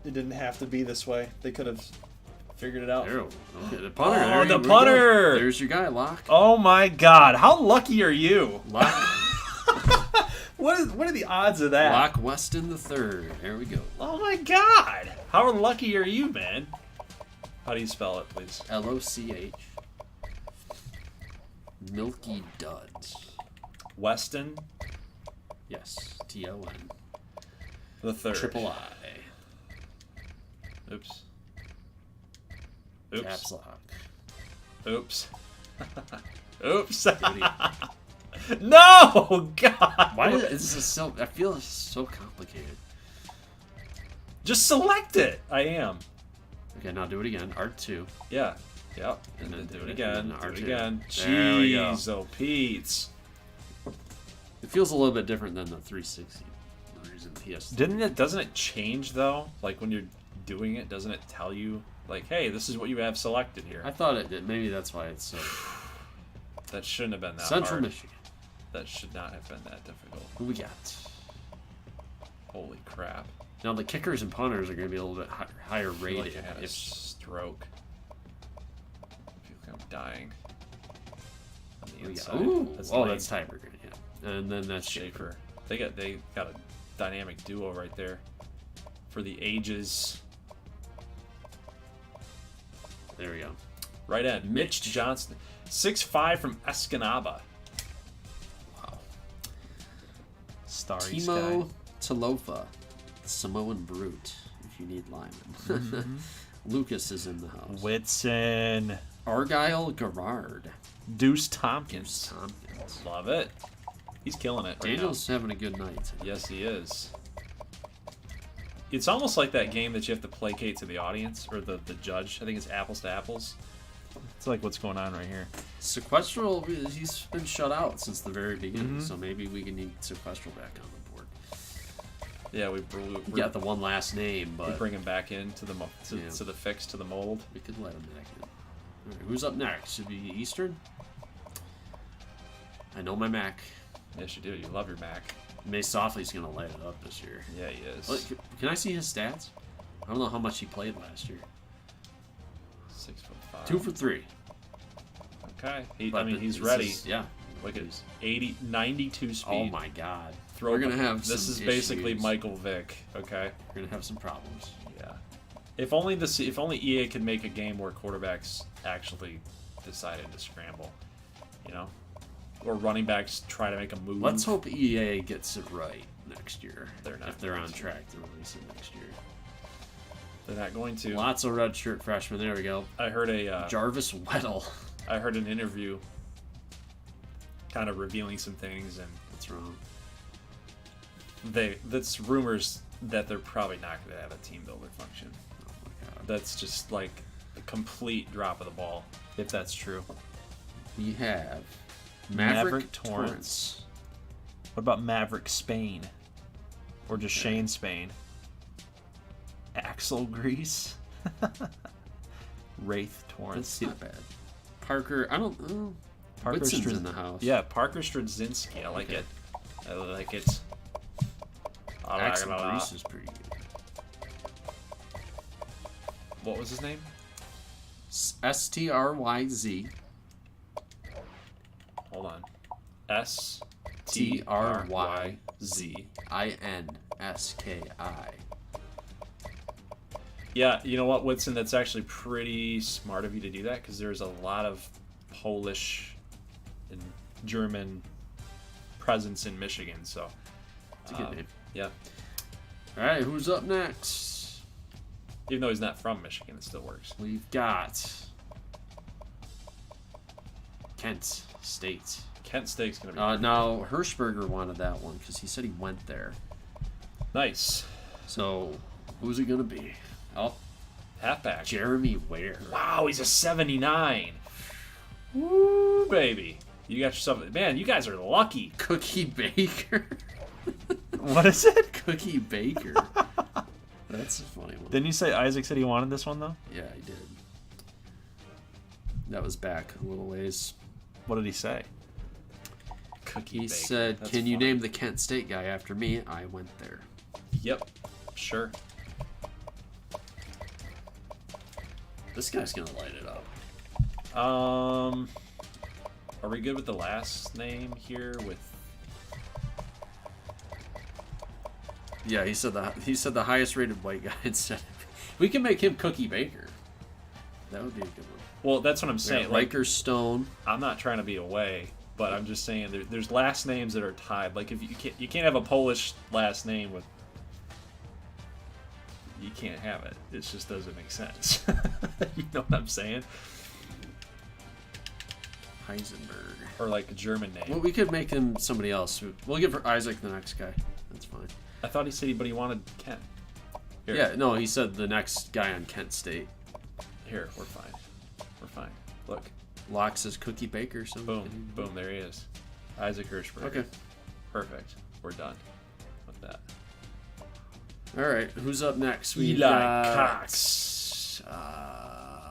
It didn't have to be this way. They could have figured it out. There, okay, the punter. Oh, there the we punter! go. There's your guy, Locke. Oh my God! How lucky are you? Locke. What are the odds of that? Locke Weston the third. There we go. Oh my God! How lucky are you, man? How do you spell it, please? Loch. Milky Duds. Weston Yes. Ton. the third. Triple I. Oops. Caps lock. Oops. Oops. No! God! Why is this so... I feel it's so complicated. Just select it! I am. Okay, now do it again. R2. Yeah. Yep. And then do it again. Do R2. it again. There we go. Jeez, oh Pete's. It feels a little bit different than the 360. The reason PS3. Doesn't it change though? Like when you're doing it, doesn't it tell you like, hey, this is what you have selected here? I thought it did. Maybe that's why it's so... That shouldn't have been that Central hard. Michigan. That should not have been that difficult. Who we got? Holy crap. Now the kickers and punters are going to be a little bit higher I feel rated. like I had a stroke. I feel like I'm dying. On the inside. Ooh. That's Oh, lame. that's tiebreaker. Yeah. And then that's Schaefer. They got a dynamic duo right there for the ages. There we go. Right end, Mitch Johnson, 6'5" from Escanaba. Wow. Starry Timo Talofa, Samoan Brute, if you need linemen. Lucas is in the house. Whitson, Argyle Garrard. Deuce Tompkins. Tompkins. Love it. He's killing it. Right Daniel's having a good night. Yes, he is. It's almost like that game that you have to placate to the audience or the judge. I think it's apples to apples. It's like what's going on right here. Sequestral, he's been shut out since the very beginning, so maybe we can need Sequestral back on the board. Yeah, we got the one last name, but we bring him back into the to the fix, to the mold. we could let him back in. All right, who's up next? Should be Eastern. I know my Mac. Yes, you do. You love your Mac. May Softly's gonna light it up this year. Yeah, he is. Look, can I see his stats? I don't know how much he played last year. 6'5". 2 for 3. Okay. He's this ready. Yeah. Look at 92 speed. Oh my God. Throw We're gonna have this some is basically issues. Michael Vick. Okay. We're gonna have some problems. Yeah. If only EA could make a game where quarterbacks actually decided to scramble, you know, or running backs try to make a move. Let's hope EA gets it right next year. They're not if they're going on to. track to release it next year. They're not going to. Lots of red shirt freshmen. There we go. I heard a Jarvis Weddle. I heard an interview, kind of revealing some things, and What's wrong? that's rumors that they're probably not going to have a team builder function. Oh my God. That's just like a complete drop of the ball, if that's true. We have Maverick Torrance. What about Maverick Spain? Or just Shane Spain? Axel Grease? Wraith Torrance. That's not bad. Parker, I don't know. Parker Whitson's in the house. Yeah, Parker Stradzinski. I like it. I like it. Axel Grease is pretty good. What was his name? STRYZ. Hold on. S TRYZ INSKI. Yeah, you know what, Whitson? That's actually pretty smart of you to do that because there's a lot of Polish and German presence in Michigan. So It's a good name. Yeah. All right, who's up next? Even though he's not from Michigan, it still works. We've got Kent State. Kent State's going to be Now, Hirschberger wanted that one because he said he went there. nice. So, who's it going to be? Oh, Halfback. Jeremy Ware. Wow, he's a 79. Woo, baby. You got yourself... Man, you guys are lucky. Cookie Baker. What is it? Cookie Baker. That's a funny one. Didn't you say Isaac said he wanted this one, though? Yeah, I did. That was back a little ways. What did he say? Cookie He Baker. said, That's "Can you funny. name the Kent State guy after me?" I went there. Yep. Sure. This guy's gonna light it up. Are we good with the last name here? With Yeah, he said the highest rated white guy instead. We can make him Cookie Baker. That would be a good one. well, that's what I'm saying. Like, Riker Stone. I'm not trying to be away, but I'm just saying there's last names that are tied. Like if you can't have a Polish last name with. You can't have it. It just doesn't make sense. You know what I'm saying? Heisenberg. Or like a German name. Well, we could make him somebody else. We'll give Isaac the next guy. That's fine. I thought he said he wanted Kent. Here. Yeah, no, he said the next guy on Kent State. Here, we're fine. We're fine. Look. Locke says Cookie Baker. So Boom. Boom, there he is. Isaac Hirschberg. Okay. Perfect. We're done with that. All right, who's up next? We Eli got Cox.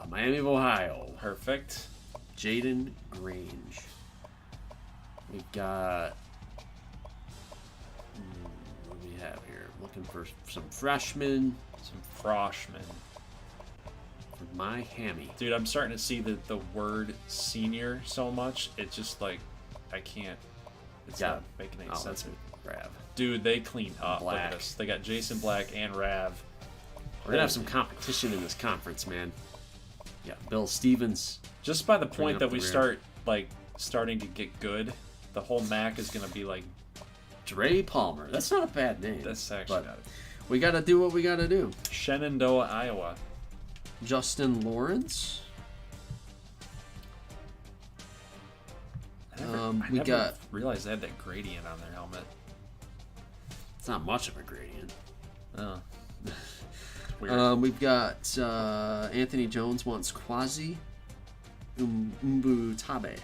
Miami of Ohio. Perfect. Jaden Grange. We got. What do we have here? Looking for some freshmen. Some freshmen. For Miami. Dude, I'm starting to see the word senior so much. It's just like, I can't. It's not making any sense. Rav. Dude, they cleaned up. Black. Look at this. They got Jason Black and Rav. We're going to have some competition in this conference, man. Yeah, Bill Stevens. Just by the point that we rear. start, like, starting to get good, the whole MAC is going to be like... Dre Palmer. That's not a bad name. That's actually not. We got to do what we got to do. Shenandoah, Iowa. Justin Lawrence. I never realized they had that gradient on their helmet. It's not much of a gradient. Oh. Weird. We've got Anthony Jones wants Kwazi Mbutabe,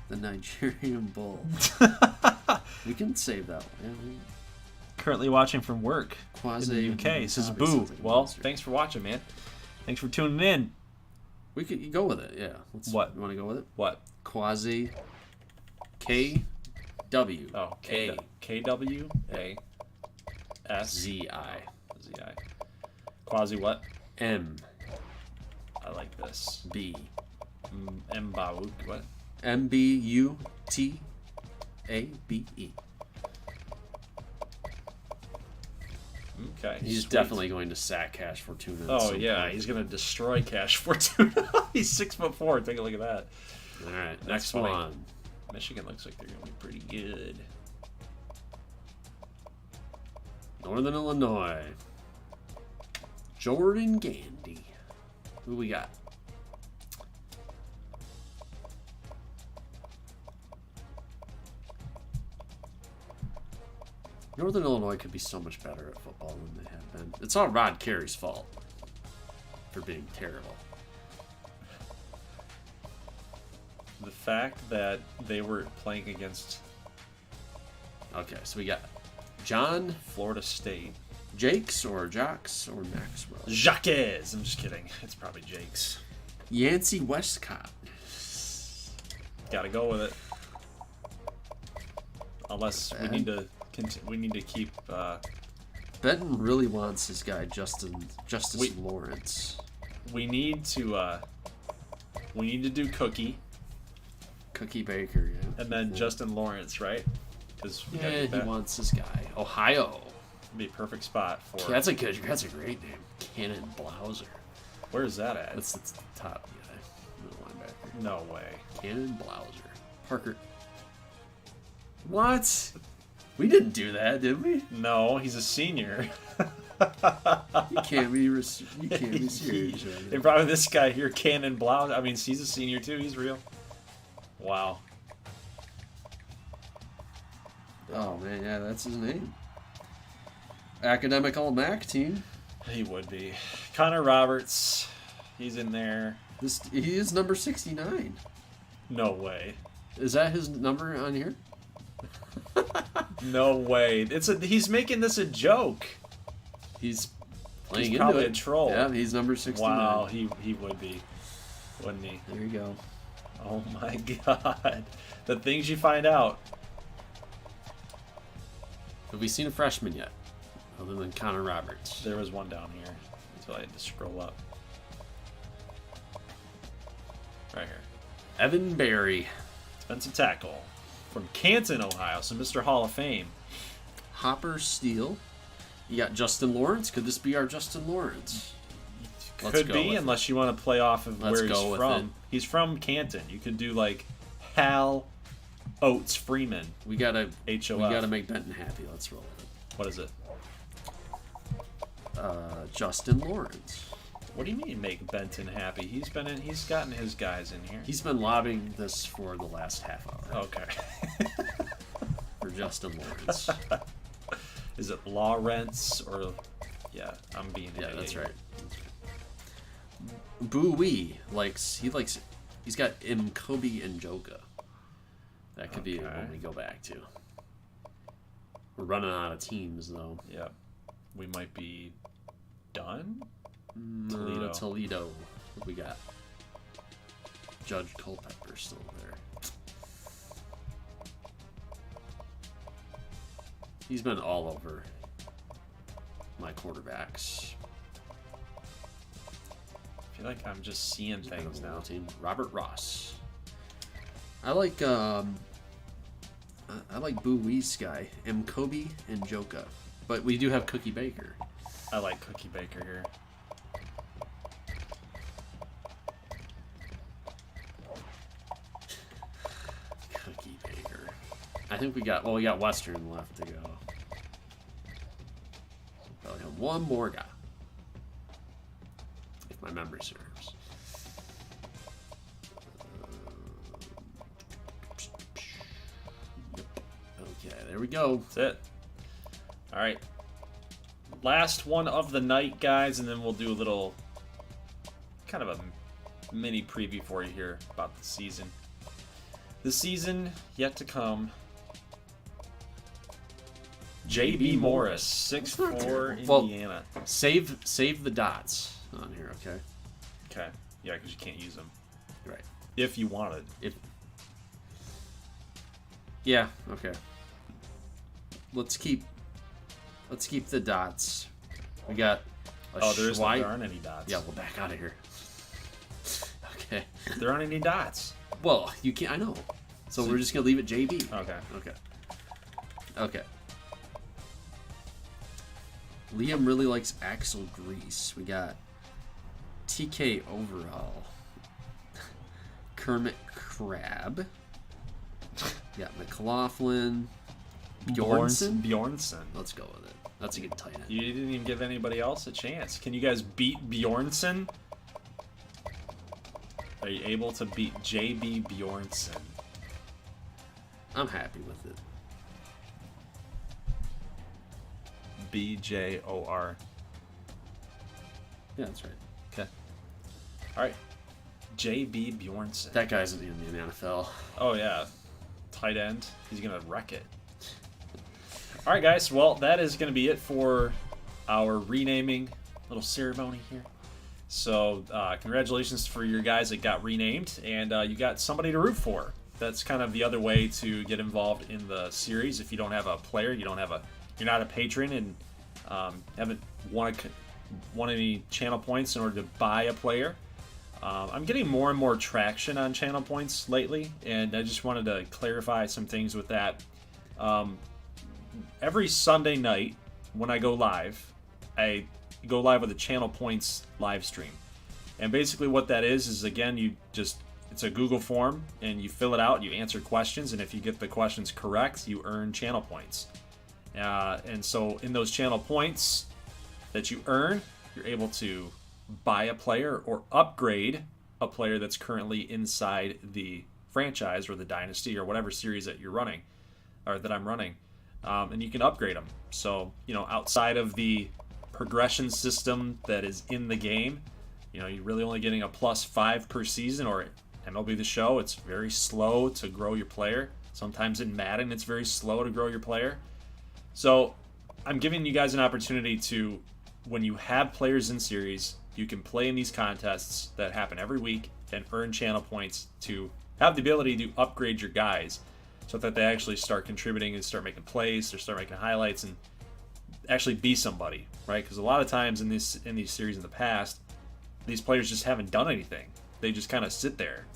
the Nigerian Bull. We can save that one. Currently watching from work Kwazi in the UK. This is Boo. like Well, thanks for watching, man. Thanks for tuning in. We could go with it, yeah. What? You want to go with it? What? Kwazi KW. Oh, KWA ZI. Quasi what? M. I like this. B. Mbawu. What? MBUTABE. Okay. He's sweet. definitely going to sack Cash Fortuna. Oh yeah, he's gonna destroy Cash Fortuna. He's 6'4". Take a look at that. All right, That's next funny. one. Michigan looks like they're gonna be pretty good. Northern Illinois. Jordan Gandy. Who we got? Northern Illinois could be so much better at football than they have been. It's all Rod Carey's fault for being terrible. The fact that they were playing against Okay, so we got John Florida State. Jakes or Jocks or Maxwell. Jacques. I'm just kidding. It's probably Jake's. Yancey Westcott. Gotta go with it. Unless we need to keep. Benton really wants his guy Justice Lawrence. We need to do Cookie Cookie Baker, yeah. and then Justin Lawrence, right? Because he wants his guy. Ohio. Be a perfect spot for. That's a great name. Cannon Blauser. Where is that at? That's the top guy. Middle linebacker. No way. Cannon Blauser. Parker. What? We didn't do that, did we? No, he's a senior. You can't be serious. Right? They brought this guy here, Cannon Blau. I mean, he's a senior too. He's real. Wow. Oh man, yeah, that's his name. Academic All-MAC team. He would be. Connor Roberts. He's in there. He is number 69. No way. Is that his number on here? No way. He's making this a joke. He's playing He's into probably it. a troll. Yeah, he's number 69. Wow, he would be, wouldn't he? There you go. Oh my God. The things you find out. Have we seen a freshman yet? Other than Connor Roberts. There was one down here until I had to scroll up. Right here. Evan Berry. Defensive tackle from Canton, Ohio. So Mr. Hall of Fame. Hopper Steele. You got Justin Lawrence. Could this be our Justin Lawrence? Could be, unless you want to play off of where he's from. It. He's from Canton. You could do like Hal Oates Freeman. We gotta HOF. We gotta make Benton happy. Let's roll with it. What is it? Justin Lawrence. What do you mean make Benton happy? He's gotten his guys in here. He's been lobbying this for the last half hour. Okay. For Justin Lawrence. Is it Lawrence or... Yeah, I'm being... Yeah, that's right. Bowie he's got Mkobi and Joka. That could be one we go back to. We're running out of teams, though. Yeah. We might be done? Toledo. What we got? Judge Culpepper still there. He's been all over my quarterbacks. I feel like I'm just seeing things now. Team. Robert Ross. I like Bowie's guy, Mkobi and Joka. But we do have Cookie Baker. I like Cookie Baker here. Cookie Baker. I think we got Western left to go. So probably have one more guy. If my memory serves. Yep. Okay, there we go. That's it. All right. Last one of the night, guys, and then we'll do a little kind of a mini preview for you here about the season. The season yet to come. JB Morris, 6'4", Indiana. Well, save the dots on here, okay? Okay. Yeah, because you can't use them. Right. If you wanted. Yeah, okay. Let's keep the dots. We got there aren't any dots. Yeah, we'll back out of here. Okay. There aren't any dots. Well, you can't. I know. So we're just gonna leave it JB. Okay. Liam really likes Axel Grease. We got TK Overall. Kermit Crab. We got McLaughlin. Bjornsson. Let's go with it. That's a good tight end. You didn't even give anybody else a chance. Can you guys beat Bjornsson? Are you able to beat JB Bjornsson? I'm happy with it. BJOR. Yeah, that's right. Okay. All right. JB Bjornsson. That guy's in the NFL. Oh, yeah. Tight end. He's going to wreck it. All right, guys. Well, that is going to be it for our renaming little ceremony here. So, congratulations for your guys that got renamed, and you got somebody to root for. That's kind of the other way to get involved in the series. If you don't have a player, you're not a patron, and haven't won any channel points in order to buy a player. I'm getting more and more traction on channel points lately, and I just wanted to clarify some things with that. Every Sunday night when I go live, I go live with a channel points live stream. And basically what that is again, it's a Google form, and you fill it out, you answer questions, and if you get the questions correct, you earn channel points. And so in those channel points that you earn, you're able to buy a player or upgrade a player that's currently inside the franchise or the dynasty or whatever series that you're running, or that I'm running. And you can upgrade them. So, outside of the progression system that is in the game, you're really only getting a +5 per season, or MLB The Show, it's very slow to grow your player. Sometimes in Madden, it's very slow to grow your player. So I'm giving you guys an opportunity to, when you have players in series, you can play in these contests that happen every week and earn channel points to have the ability to upgrade your guys so that they actually start contributing and start making plays, or start making highlights, and actually be somebody, right? Because a lot of times in these series in the past, these players just haven't done anything. They just kind of sit there,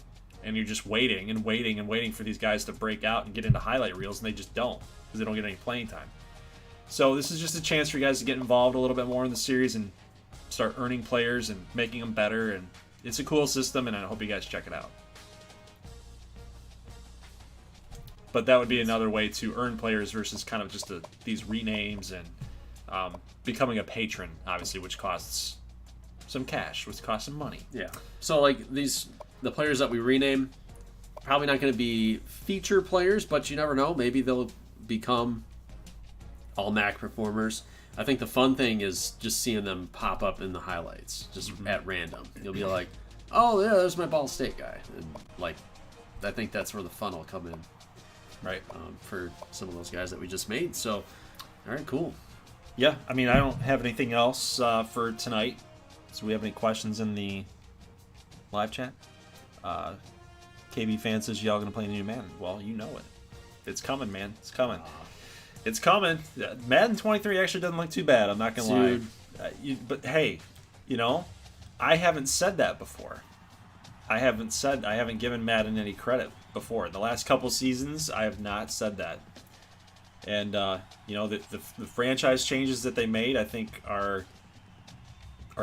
and you're just waiting and waiting and waiting for these guys to break out and get into highlight reels, and they just don't, because they don't get any playing time. So this is just a chance for you guys to get involved a little bit more in the series and start earning players and making them better. And it's a cool system, and I hope you guys check it out. But that would be another way to earn players versus kind of just these renames and becoming a patron, obviously, which costs some cash, which costs some money. Yeah. So like the players that we rename, probably not going to be feature players, but you never know. Maybe they'll become all MAC performers. I think the fun thing is just seeing them pop up in the highlights, just at random. You'll be like, oh yeah, there's my Ball State guy. And like, I think that's where the fun will come in. Right. For some of those guys that we just made. So, all right, cool. Yeah, I mean, I don't have anything else for tonight. So we have any questions in the live chat? KB fan says, y'all going to play the new Madden. Well, you know it. It's coming, man. It's coming. It's coming. Madden 23 actually doesn't look too bad. I'm not going to lie. But hey, you know, I haven't said that before. I haven't given Madden any credit before. In the last couple seasons, I have not said that. And, you know, the franchise changes that they made, I think, are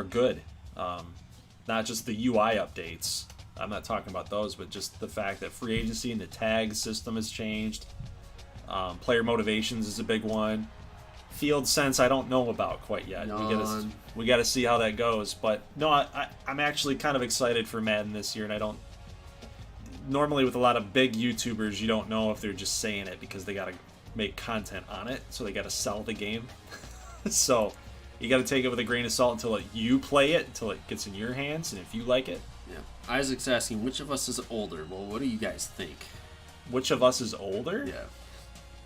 good. Not just the UI updates. I'm not talking about those, but just the fact that free agency and the tag system has changed. Player motivations is a big one. Field sense, I don't know about quite yet. We got to see how that goes. But no, I'm actually kind of excited for Madden this year, and I don't. Normally, with a lot of big YouTubers, you don't know if they're just saying it because they got to make content on it, so they got to sell the game. So you got to take it with a grain of salt until you play it, until it gets in your hands, and if you like it. Yeah. Isaac's asking, which of us is older? Well, what do you guys think? Which of us is older? Yeah.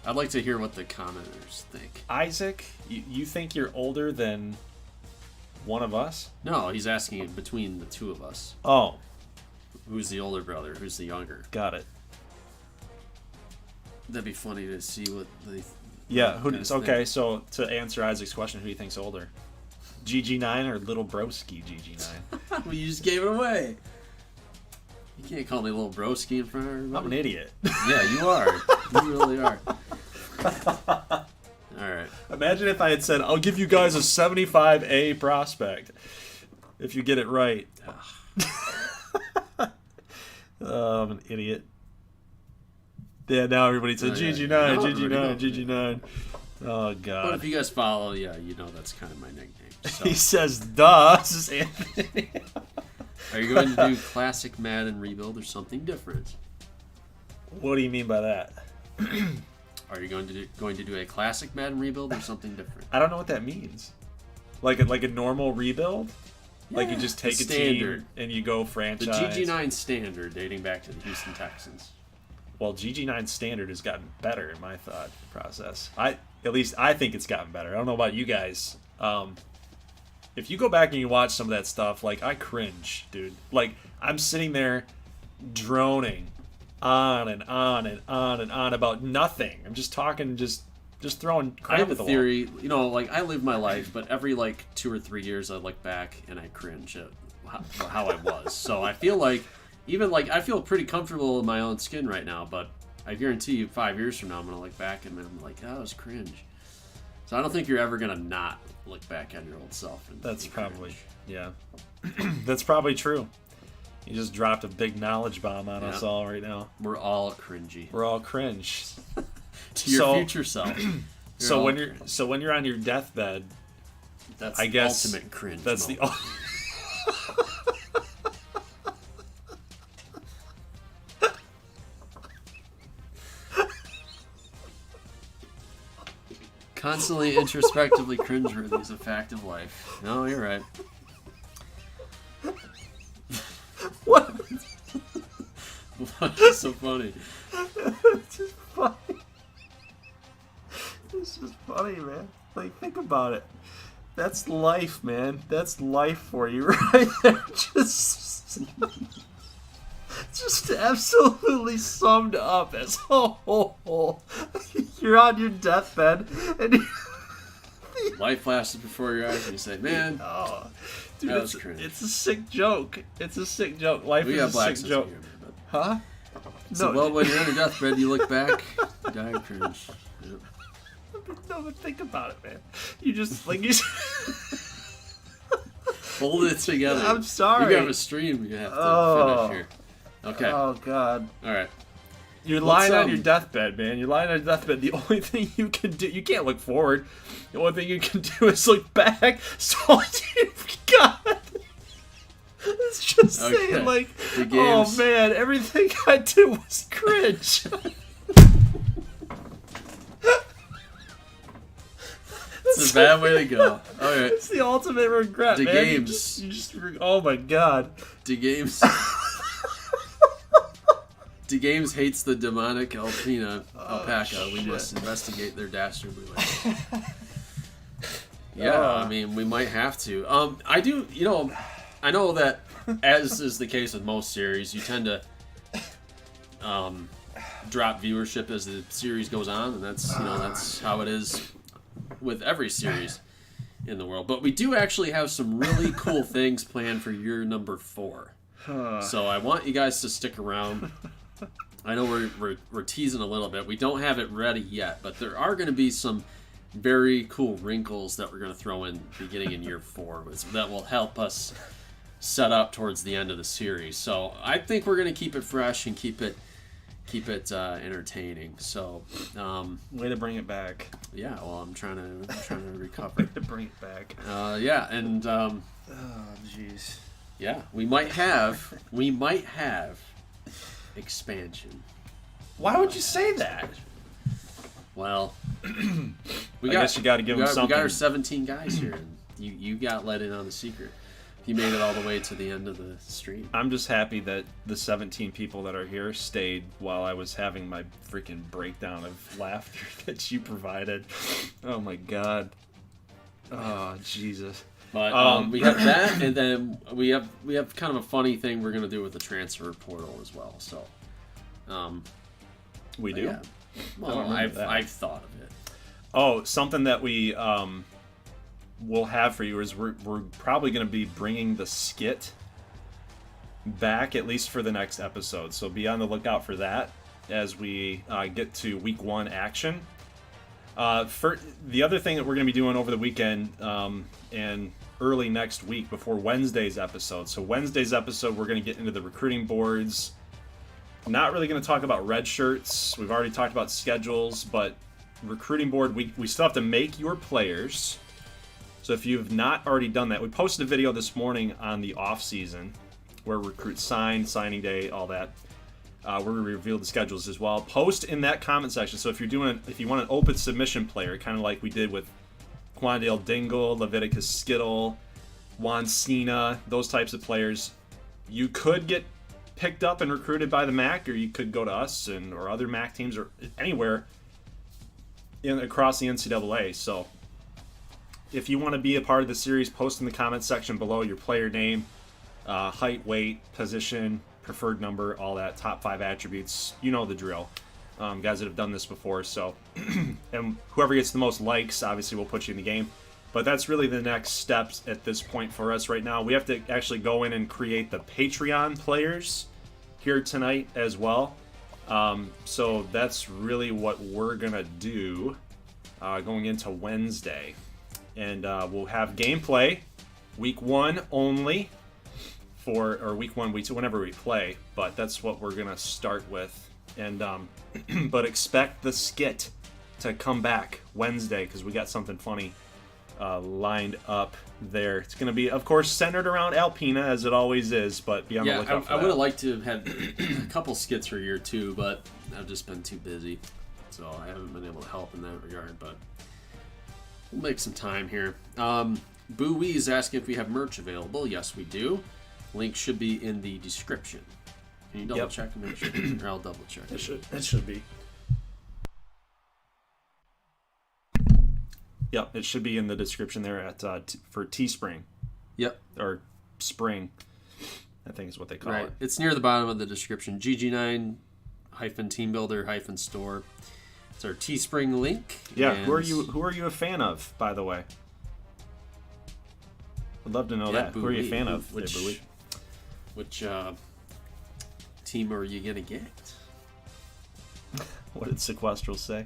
I'd like to hear what the commenters think. Isaac, you think you're older than one of us? No, he's asking between the two of us. Oh. Who's the older brother? Who's the younger? Got it. That'd be funny to see what they. Yeah. Okay. So to answer Isaac's question, who do you think's older? GG9 or Little Broski GG9? Well, you just gave it away. You can't call me Little Broski in front of everybody. I'm an idiot. Yeah, you are. You really are. All right. Imagine if I had said, "I'll give you guys a 75A prospect if you get it right." Oh, I'm an idiot. Yeah, now everybody said GG9, GG9, GG9. Oh, God. But if you guys follow, yeah, you know that's kind of my nickname. So. He says, duh. This is Anthony. Are you going to do classic Madden rebuild or something different? What do you mean by that? Are you going to do a classic Madden rebuild or something different? I don't know what that means. Like a normal rebuild? Yeah, like you just take a team and you go franchise? The GG9 standard dating back to the Houston Texans. Well, GG9 standard has gotten better in my thought process. At least I think it's gotten better. I don't know about you guys. If you go back and you watch some of that stuff, like, I cringe, dude. Like, I'm sitting there droning on and on and on and on about nothing. I'm just talking, just throwing crap I have at the a theory, wall. you know, like, I live my life, but every, 2 or 3 years I look back and I cringe at how I was. So I feel like, I feel pretty comfortable in my own skin right now, but I guarantee you 5 years from now I'm going to look back and I'm like, that was cringe. So I don't think you're ever going to not look back at your old self. That's probably, yeah. That's probably true. You just dropped a big knowledge bomb on us all right now. We're all cringy. We're all cringe. To your future self. So when you're on your deathbed, that's I guess ultimate cringe. That's moment. Constantly introspectively cringeworthy is a fact of life. No, you're right. What? What's so funny? It's just funny. It's just funny, man. Like, think about it. That's life, man. That's life for you right there. Just absolutely summed up as a whole. You're on your deathbed and life flashes before your eyes and you say, man, dude, that was cringe. It's a sick joke. It's a sick joke. Life is a sick joke. Humor, huh? So, well, when you're on your deathbed, you look back, you die of cringe. Yep. No, but think about it, man. You just, hold it together. I'm sorry. You have a stream you have to finish here. Okay. Oh, God. All right. You're lying on your deathbed, man. You're lying on your deathbed. The only thing you can do, you can't look forward. The only thing you can do is look back. So you've got. saying, like, The games. oh man, everything I did was cringe. It's a bad way to go. All right. It's the ultimate regret, The man. games. You just, oh my god. The games. The games hates the demonic Alpena alpaca. We must investigate their dastardly ways. Yeah, I mean, we might have to. I do, I know that, as is the case with most series, you tend to drop viewership as the series goes on, and that's how it is with every series in the world. But we do actually have some really cool things planned for year number 4. So I want you guys to stick around. I know we're teasing a little bit. We don't have it ready yet, but there are going to be some very cool wrinkles that we're going to throw in beginning in year 4 that will help us set up towards the end of the series. So I think we're going to keep it fresh and keep it entertaining. So way to bring it back. Yeah, well, I'm trying to recover. Way to bring it back. Yeah, and oh jeez. Yeah, we might have expansion. Why would you say that? Well, I guess you got to give them something. We got our 17 guys here, and you got let in on the secret. You made it all the way to the end of the stream. I'm just happy that the 17 people that are here stayed while I was having my freaking breakdown of laughter that you provided. Oh my god. Oh Jesus. But we have that, and then we have kind of a funny thing we're gonna do with the transfer portal as well. So, we do. Yeah. Well, I've thought of it. Oh, something that we will have for you is we're probably going to be bringing the skit back, at least for the next episode. So be on the lookout for that as we get to week 1 action. For the other thing that we're going to be doing over the weekend and early next week before Wednesday's episode. So Wednesday's episode, we're going to get into the recruiting boards. Not really going to talk about red shirts. We've already talked about schedules, but recruiting board, we still have to make your players. So if you've not already done that, we posted a video this morning on the off season where recruits sign, signing day, all that. Where we revealed the schedules as well. Post in that comment section. So if you want an open submission player, kind of like we did with Quandale Dingle, Leviticus Skittle, Juan Cena, those types of players, you could get picked up and recruited by the MAC, or you could go to us or other MAC teams or anywhere across the NCAA. So if you want to be a part of the series, post in the comment section below your player name, height, weight, position, preferred number, all that, top 5 attributes. You know the drill. Guys that have done this before. So, and whoever gets the most likes, obviously, will put you in the game. But that's really the next steps at this point for us right now. We have to actually go in and create the Patreon players here tonight as well. So that's really what we're going to do going into Wednesday. And we'll have gameplay week 1 only or week 1, week 2, whenever we play. But that's what we're going to start with. And but expect the skit to come back Wednesday because we got something funny lined up there. It's going to be, of course, centered around Alpena, as it always is, but be on the lookout for that. I would have liked to have a couple skits for year 2, but I've just been too busy. So I haven't been able to help in that regard, but we'll make some time here. Boo Wee is asking if we have merch available. Yes, we do. Link should be in the description. Can you double check and make sure? Or I'll double check. It should be. Yep, it should be in the description there at for Teespring. Yep. Or Spring, I think is what they call it. It's near the bottom of the description. GG9 Teambuilder store. It's our Teespring link. Yeah. Who are you a fan of, by the way? I'd love to know that. Who are you a fan of? Which team are you gonna get? What did Sequestral say?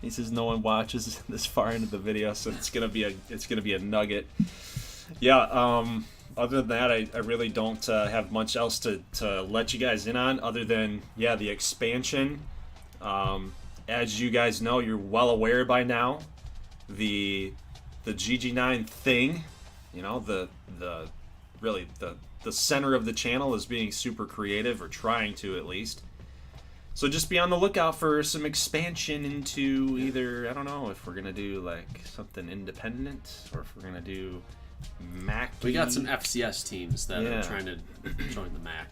He says no one watches this far into the video, so it's gonna be a nugget. Yeah. Other than that, I really don't have much else to let you guys in on, other than the expansion. As you guys know, you're well aware by now, the GG9 thing. You know, the really the center of the channel is being super creative, or trying to at least. So just be on the lookout for some expansion into either, I don't know, if we're going to do like something independent or if we're going to do MAC. We got some FCS teams that are trying to join the MAC.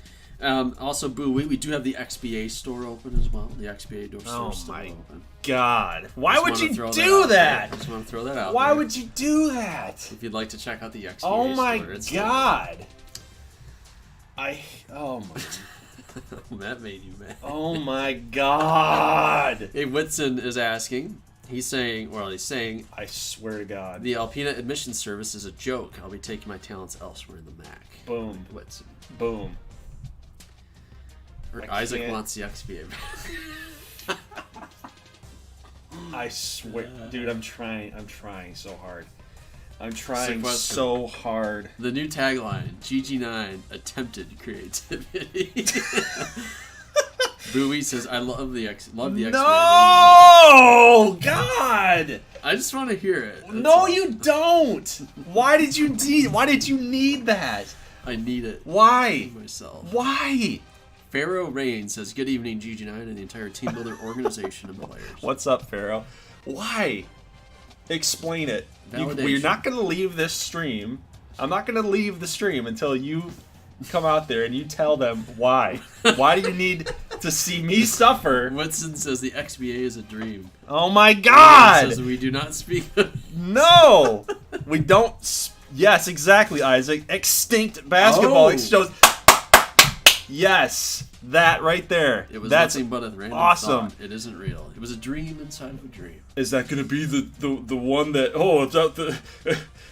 Also, Boo, we do have the XBA store open as well. The XBA store is still open. God. Why would you do that? that? I just want to throw that out Why there. would you do that? If you'd like to check out the XBA store. Oh my God. Oh my that made you mad. Oh my God. Hey, Whitson is asking. He's saying, I swear to God, the Alpena admission service is a joke. I'll be taking my talents elsewhere in the MAC. Boom. Whitson. Boom. Isaac wants the XBA. I swear, dude, I'm trying so hard. I'm trying so hard. The new tagline, GG9, attempted creativity. Bowie says, I love the XBA. No! God! I just want to hear it. That's all. You don't! Why did you need that? I need it. Why? Myself. Why? Pharaoh Rain says, good evening, GG9 and the entire Team Builder organization and players. What's up, Pharaoh? Why? Explain it. We're not going to leave this stream. I'm not going to leave the stream until you come out there and you tell them why. Why do you need to see me suffer? Whitson says the XBA is a dream. Oh my God! Says we do not speak. No! We don't. Yes, exactly, Isaac. Extinct basketball shows. Yes, that right there. It was That's nothing but a random awesome. thought. It isn't real. It was a dream inside of a dream. Is that going to be the one that? Oh,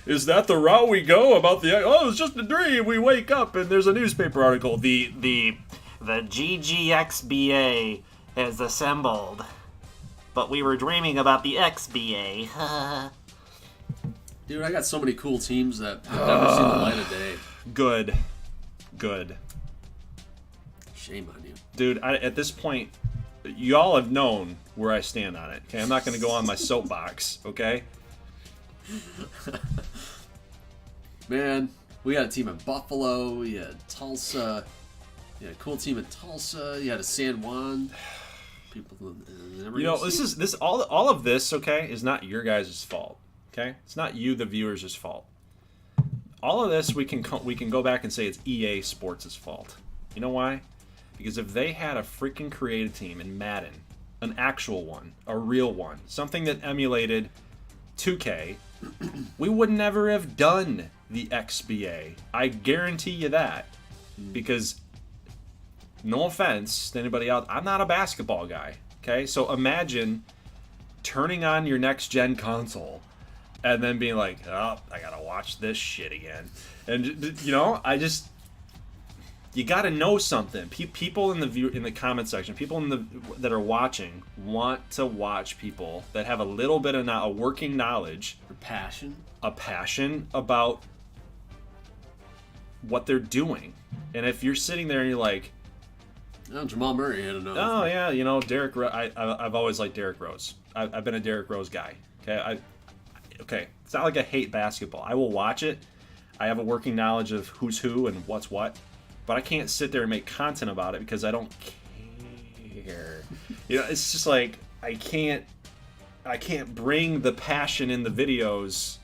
is that the route we go about the? Oh, it's just a dream. We wake up and there's a newspaper article. The GGXBA is assembled, but we were dreaming about the XBA. Dude, I got so many cool teams that have never seen the light of day. Good. Shame on you. Dude, at this point, y'all have known where I stand on it. Okay, I'm not going to go on my soapbox, okay? Man, we had a team in Buffalo, we had Tulsa, you had a cool team in Tulsa, you had a San Juan. People never all of this, okay, is not your guys' fault. Okay? It's not you, the viewers' fault. All of this we can go back and say it's EA Sports' fault. You know why? Because if they had a freaking creative team in Madden, an actual one, a real one, something that emulated 2K, we would never have done the XBA. I guarantee you that. Because, no offense to anybody else, I'm not a basketball guy. Okay? So imagine turning on your next-gen console and then being like, oh, I gotta watch this shit again. And, you got to know something. People in the comment section, people that are watching, want to watch people that have a little bit of a working knowledge, a passion about what they're doing. And if you're sitting there and you're like, oh, Jamal Murray had another. Oh yeah, Derrick. I've always liked Derrick Rose. I've been a Derrick Rose guy. Okay, it's not like I hate basketball. I will watch it. I have a working knowledge of who's who and what's what. But I can't sit there and make content about it because I don't care. It's just like I can't bring the passion in the videos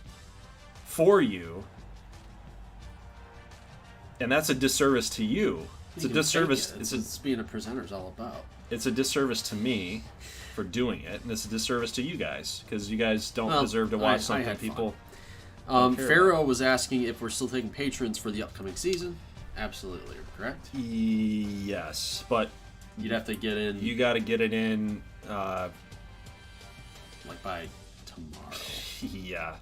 for you, and that's a disservice to you. It's a disservice. It's being a presenter is all about. It's a disservice to me for doing it, and it's a disservice to you guys because you guys don't deserve to watch something people. Pharaoh was asking if we're still taking patrons for the upcoming season. Absolutely, correct? Yes, but you'd have to get in. You got to get it in, like by tomorrow. Yeah.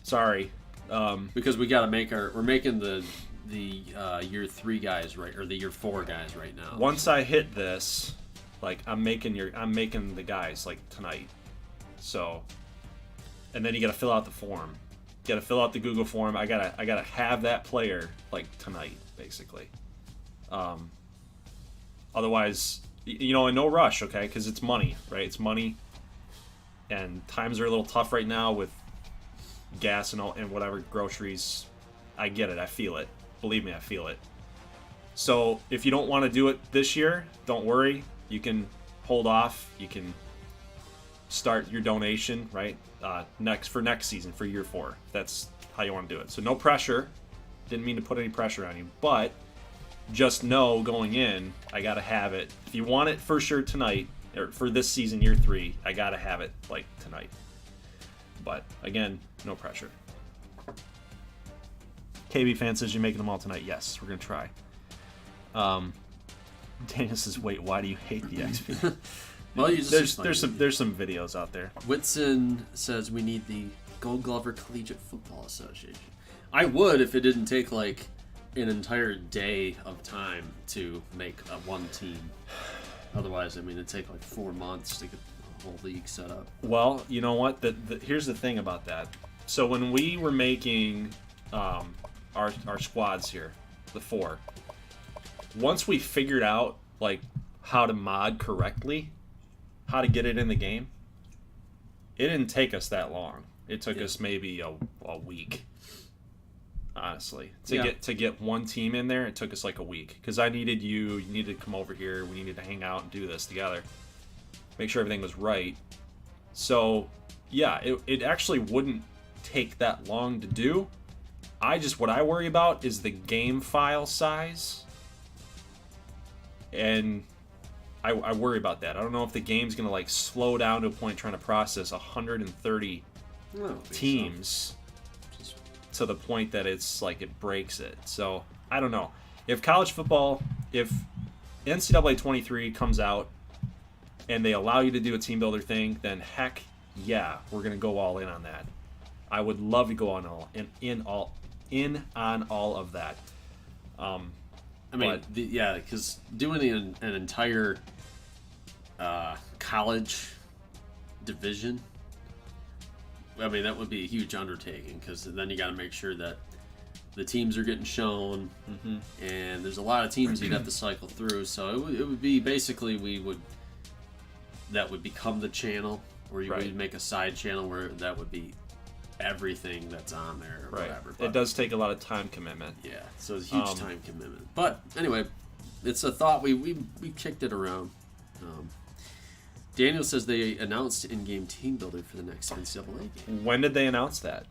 Sorry, because we got to make we're making the year 3 guys right, or the year 4 guys right now. Once I hit this, like I'm making the guys like tonight. So, and then you got to fill out the form. Got to fill out the Google form. I gotta have that player like tonight, basically. Otherwise, in no rush, okay? Because it's money, right? It's money, and times are a little tough right now with gas and whatever groceries. I get it. I feel it. Believe me, I feel it. So if you don't want to do it this year, don't worry. You can hold off. You can start your donation, right? Next season, for year 4. That's how you want to do it. So no pressure. Didn't mean to put any pressure on you, but just know going in, I got to have it. If you want it for sure tonight, or for this season, year 3, I got to have it like tonight. But again, no pressure. KB fan says you're making them all tonight. Yes, we're going to try. Daniel says, wait, why do you hate the XP? Well, there's some videos out there. Whitson says we need the Gold Glover Collegiate Football Association. I would if it didn't take like an entire day of time to make one team. Otherwise, I mean, it'd take like 4 months to get the whole league set up. Well, you know what? Here's the thing about that. So when we were making our squads here, the 4, once we figured out like how to mod correctly, how to get it in the game, it didn't take us that long. It took us maybe a week, honestly, to get one team in there. It took us like a week because I needed you needed to come over here, we needed to hang out and do this together, make sure everything was right. So yeah, it actually wouldn't take that long to do. What I worry about is the game file size, and I worry about that. I don't know if the game's gonna like slow down to a point trying to process 130 teams to the point that it's like it breaks it. So I don't know. If college football, if NCAA 23 comes out and they allow you to do a team builder thing, then heck yeah, we're gonna go all in on that. I would love to go on all of that. I mean, because doing an entire college division, I mean, that would be a huge undertaking because then you got to make sure that the teams are getting shown, and there's a lot of teams you'd have to cycle through. So it would be basically that would become the channel, or you would make a side channel where that would be everything that's on there or whatever. But it does take a lot of time commitment. Yeah, so it's a huge time commitment. But anyway, it's a thought. We kicked it around. Daniel says they announced in-game team builder for the next NCAA game. When did they announce that?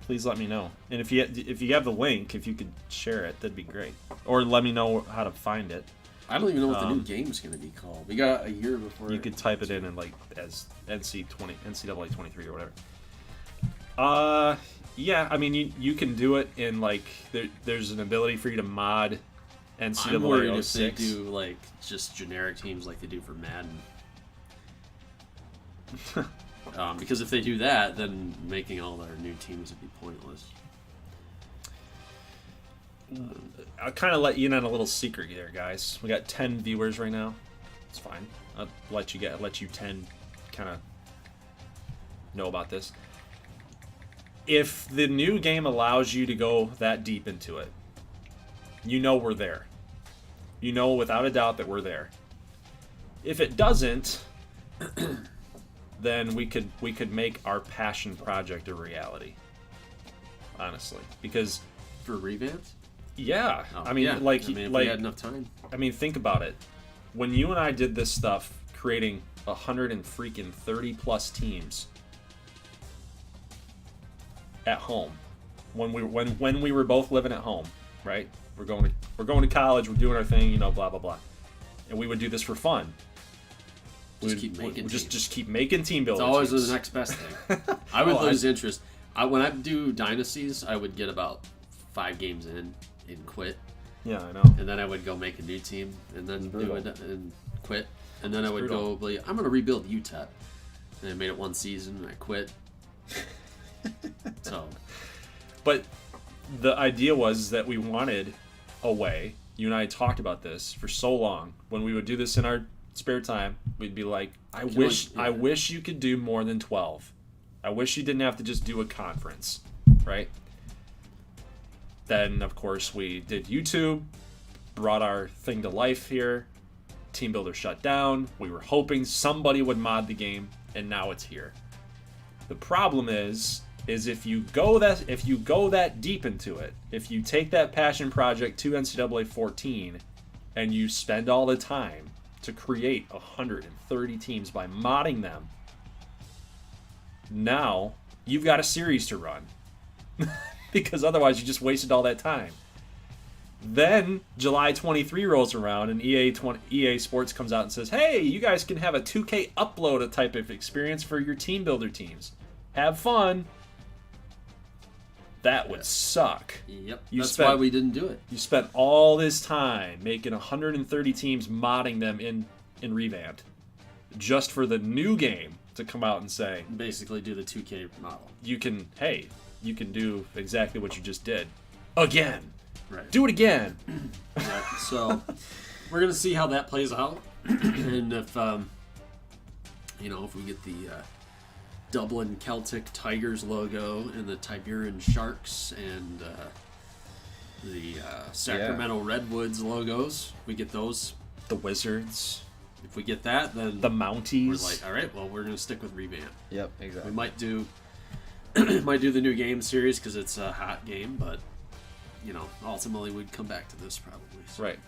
Please let me know. And if you have the link, if you could share it, that'd be great. Or let me know how to find it. I don't even know what the new game's going to be called. We got a year before. You could type it in and like as NCAA 23 or whatever. Yeah, I mean you can do it in like there's an ability for you to mod NCAA. I'm worried if they do like just generic teams like they do for Madden. Because if they do that, then making all their new teams would be pointless. I'll kind of let you in on a little secret there, guys. We got 10 viewers right now. It's fine. I'll let you 10 kind of know about this. If the new game allows you to go that deep into it, you know we're there. You know without a doubt that we're there. If it doesn't, then we could make our passion project a reality. Honestly, because for Revamped? Yeah. Oh, I mean, yeah. if we had enough time. I mean, think about it. When you and I did this stuff, creating 130 plus teams at home, when we were both living at home, right? We're going to college. We're doing our thing, blah blah blah, and we would do this for fun. Just keep making team builders. It's always the next best thing. I would lose interest. When I do dynasties, I would get about 5 games in and quit. Yeah, I know. And then I would go make a new team and then do it and quit. And then I would go, I'm going to rebuild UTEP. And I made it 1 season and I quit. But the idea was that we wanted a way. You and I talked about this for so long. When we would do this in our spare time, we'd be like, I wish you could do more than 12. I wish you didn't have to just do a conference, right? Then, of course, we did YouTube, brought our thing to life here. Team Builder shut down. We were hoping somebody would mod the game, and now it's here. The problem is is if you go that deep into it, if you take that passion project to NCAA 14 and you spend all the time to create 130 teams by modding them, now you've got a series to run. Because otherwise you just wasted all that time. Then July 23 rolls around and EA Sports comes out and says, hey, you guys can have a 2K upload type of experience for your team builder teams. Have fun. That would suck. Yep. That's why we didn't do it. You spent all this time making 130 teams, modding them in Revamped, just for the new game to come out and say, basically do the 2K model. You can do exactly what you just did. Again. Right. Do it again. Right. So we're gonna see how that plays out, and if if we get the Dublin Celtic Tigers logo and the Tiburon Sharks and the Sacramento Redwoods logos, we get those. The Wizards. If we get that, then the Mounties. We're like, all right, well, we're gonna stick with Revamp. Yep, exactly. We might do the new game series because it's a hot game, but ultimately we'd come back to this probably. So. Right.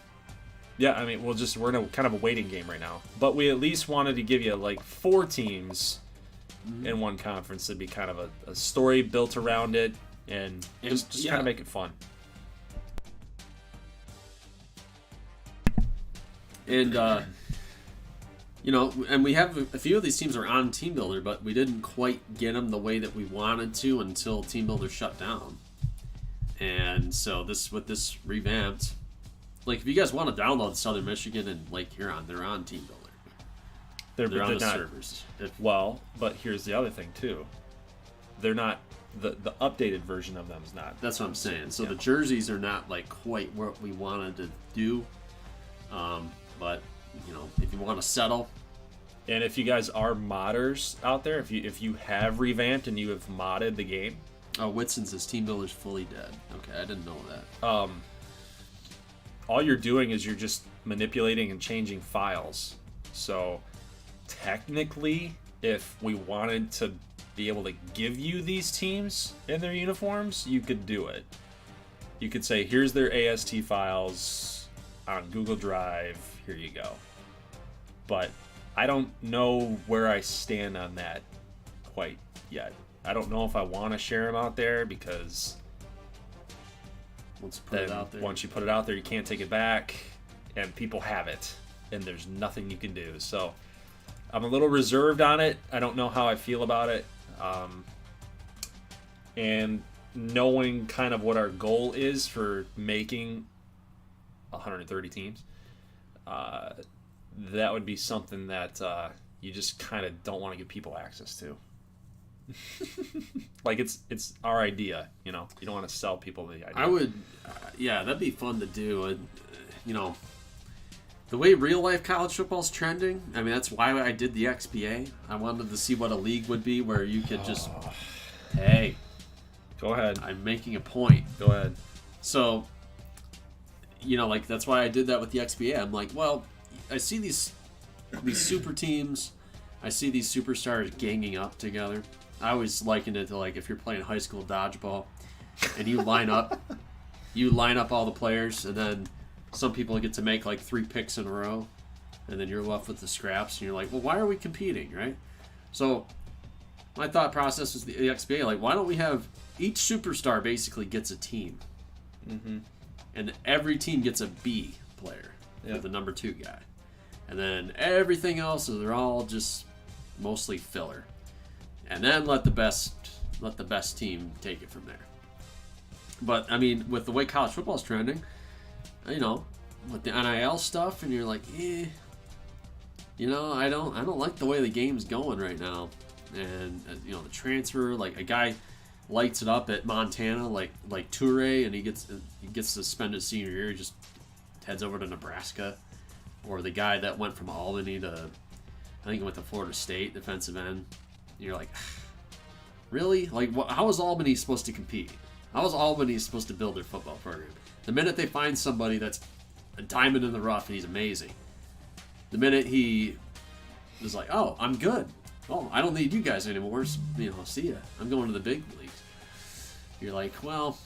Yeah, I mean, we're in a kind of a waiting game right now, but we at least wanted to give you like 4 teams in one conference. It'd be kind of a story built around it, and just kind of make it fun. And and we have a few of these teams are on Team Builder, but we didn't quite get them the way that we wanted to until Team Builder shut down. And so with this Revamped, like if you guys want to download Southern Michigan and Lake Huron, they're on Team Builder. They're on the servers. But here's the other thing too. They're not the updated version of them is not. That's what I'm saying. So the jerseys are not like quite what we wanted to do. But if you want to settle. And if you guys are modders out there, if you have revamped and you have modded the game. Oh, Whitson says Team Builder's fully dead. Okay, I didn't know that. All you're doing is you're just manipulating and changing files. So technically, if we wanted to be able to give you these teams in their uniforms, you could do it. You could say, here's their AST files on Google Drive. Here you go. But I don't know where I stand on that quite yet. I don't know if I want to share them out there because once you put it out there, you can't take it back, and people have it, and there's nothing you can do. So I'm a little reserved on it. I don't know how I feel about it. And knowing kind of what our goal is for making 130 teams, that would be something that you just kind of don't want to give people access to. Like it's our idea, you don't want to sell people the idea. I would, that'd be fun to do. And the way real life college football's trending, I mean, that's why I did the XBA. I wanted to see what a league would be where you could just, hey, go ahead. I'm making a point. Go ahead. So, like that's why I did that with the XBA. I'm like, well, I see these super teams. I see these superstars ganging up together. I always likened it to like if you're playing high school dodgeball and you line up all the players, and then some people get to make like 3 picks in a row, and then you're left with the scraps, and you're like, well, why are we competing, right? So my thought process was the XBA, like, why don't we have each superstar basically gets a team, and every team gets a B player, the number 2 guy, and then everything else they're all just mostly filler. And then let the best team take it from there. But I mean, with the way college football's trending, with the NIL stuff, and you're like, I don't like the way the game's going right now. And the transfer, like a guy lights it up at Montana, like Toure, and he gets suspended senior year, he just heads over to Nebraska, or the guy that went from Albany to, I think he went to Florida State, defensive end. You're like, really? Like, how is Albany supposed to compete? How is Albany supposed to build their football program? The minute they find somebody that's a diamond in the rough and he's amazing, the minute he is like, oh, I'm good. oh, I don't need you guys anymore. So, see ya. I'm going to the big leagues. You're like, well,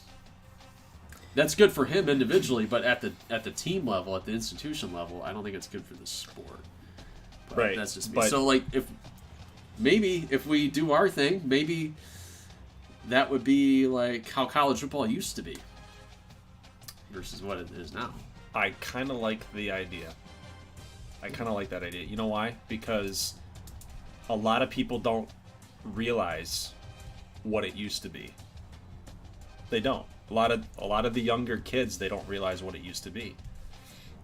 that's good for him individually, but at the team level, at the institution level, I don't think it's good for the sport. But right. That's just me. But, so, like, if we do our thing, maybe that would be like how college football used to be versus what it is now. I kind of like the idea. I kind of like that idea. You know why? Because a lot of people don't realize what it used to be. They don't. A lot of the younger kids, they don't realize what it used to be.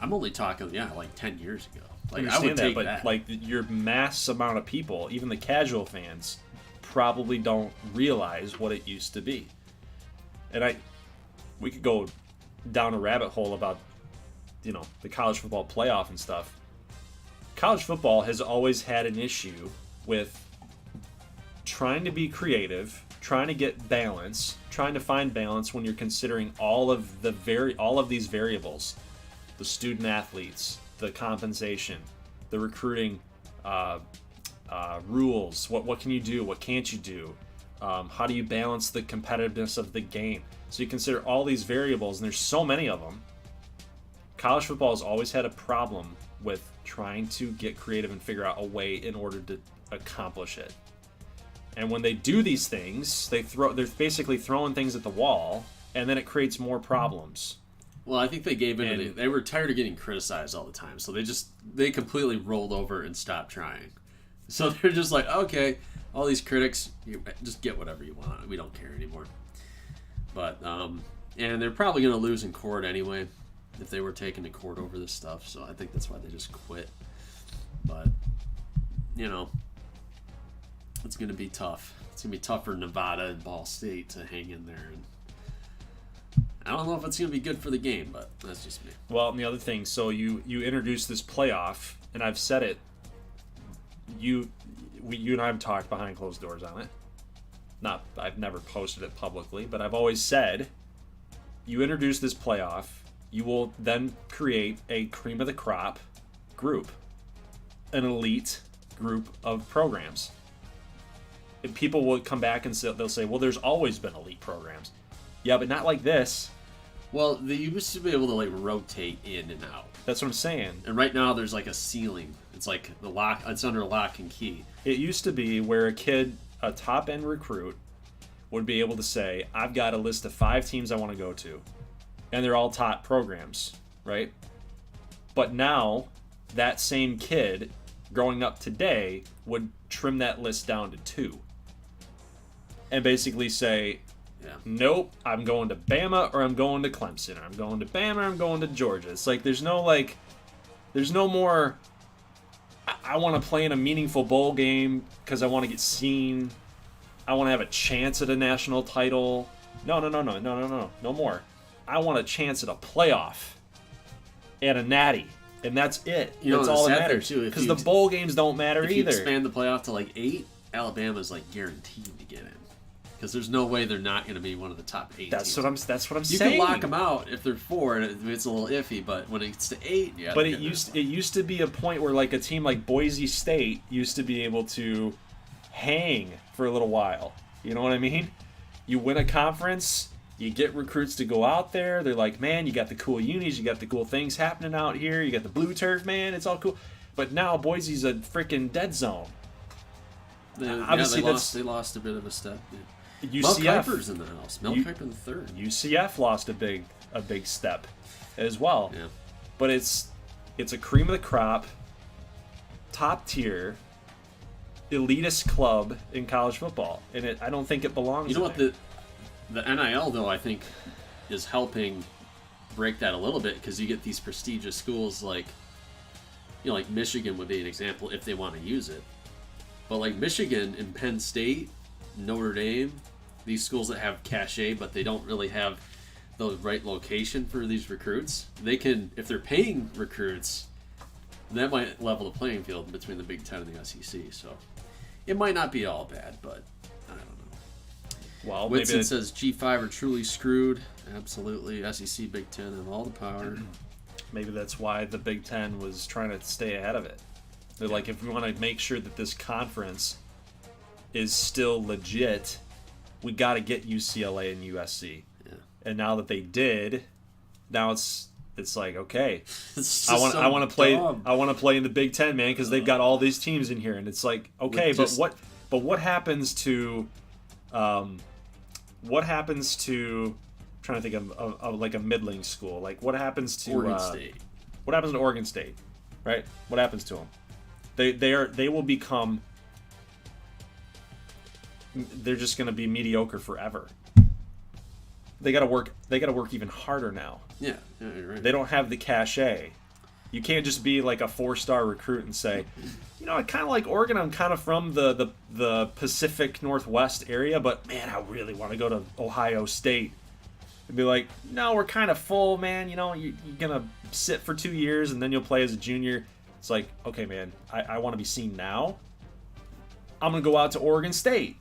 I'm only talking, like 10 years ago. Like, I would take but that. Like your mass amount of people, even the casual fans, probably don't realize what it used to be. And we could go down a rabbit hole about, the college football playoff and stuff. College football has always had an issue with trying to be creative, trying to get balance, trying to find balance when you're considering all of these variables: the student athletes, the compensation, the recruiting rules. What can you do? What can't you do? How do you balance the competitiveness of the game? So you consider all these variables, and there's so many of them. College football has always had a problem with trying to get creative and figure out a way in order to accomplish it. And when they do these things, they're basically throwing things at the wall, and then it creates more problems. Well, I think they gave in. They were tired of getting criticized all the time, so they completely rolled over and stopped trying. So they're just like, okay, all these critics, you just get whatever you want. We don't care anymore. But and they're probably going to lose in court anyway if they were taken to court over this stuff. So I think that's why they just quit. But it's going to be tough. It's going to be tough for Nevada and Ball State to hang in there. And I don't know if it's going to be good for the game, but that's just me. Well, and the other thing, so you introduce this playoff, and I've said it. You and I have talked behind closed doors on it. I've never posted it publicly, but I've always said, you introduce this playoff, you will then create a cream of the crop group, an elite group of programs. And people will come back and they'll say, well, there's always been elite programs. Yeah, but not like this. Well, they used to be able to rotate in and out. That's what I'm saying. And right now there's a ceiling. It's like it's under lock and key. It used to be where a top end recruit would be able to say, I've got a list of 5 teams I want to go to. And they're all top programs, right? But now that same kid growing up today would trim that list down to 2. And basically say, nope, I'm going to Bama or I'm going to Clemson, or I'm going to Bama or I'm going to Georgia. It's like there's no more, I want to play in a meaningful bowl game because I want to get seen. I want to have a chance at a national title. No more. I want a chance at a playoff and a natty. And that's it. That's all that matters. Because the bowl games don't matter either. If you expand the playoff to 8, Alabama's guaranteed to get in. Because there's no way they're not going to be one of the top 8 That's teams. what I'm you saying. You can lock them out if they're 4, and it's a little iffy. But when it's to 8, yeah. But it used to be a point where a team like Boise State used to be able to hang for a little while. You know what I mean? You win a conference, you get recruits to go out there. They're like, man, you got the cool unis, you got the cool things happening out here. You got the blue turf, man. It's all cool. But now Boise's a freaking dead zone. Obviously, they lost a bit of a step. Yeah. UCF, Mel Kiper's in the house. Mel Kiper in the third. UCF lost a big step as well. Yeah. But it's a cream of the crop, top tier, elitist club in college football, and I don't think it belongs. You know there. what the NIL though I think is helping break that a little bit, because you get these prestigious schools like Michigan would be an example if they want to use it. But Michigan and Penn State, Notre Dame, these schools that have cachet but they don't really have the right location for these recruits, they can, if they're paying recruits, that might level the playing field between the Big Ten and the SEC. So it might not be all bad, but I don't know. Well, Whitson says G5 are truly screwed. Absolutely. SEC, Big Ten have all the power. Maybe that's why the Big Ten was trying to stay ahead of it. They're like, if we want to make sure that this conference is still legit, we got to get UCLA and USC. Yeah. And now that they did, now it's like, okay, It's I just want to so play. dumb. I want to play in the Big Ten, man, because they've got all these teams in here, and it's like, okay, Just- but what happens to, what happens to, I'm trying to think of like a middling school, like what happens to Oregon State. What happens to Oregon State, right? What happens to them? They will become. They're just going to be mediocre forever. They got to work. They got to work even harder now. Yeah, you're right. They don't have the cachet. You can't just be like a 4-star recruit and say, you know, I kind of like Oregon. I'm kind of from the Pacific Northwest area, but man, I really want to go to Ohio State. And be like, no, we're kind of full, man. You know, you're gonna sit for 2 years and then you'll play as a junior. It's like, okay, man, I want to be seen now. I'm gonna go out to Oregon State.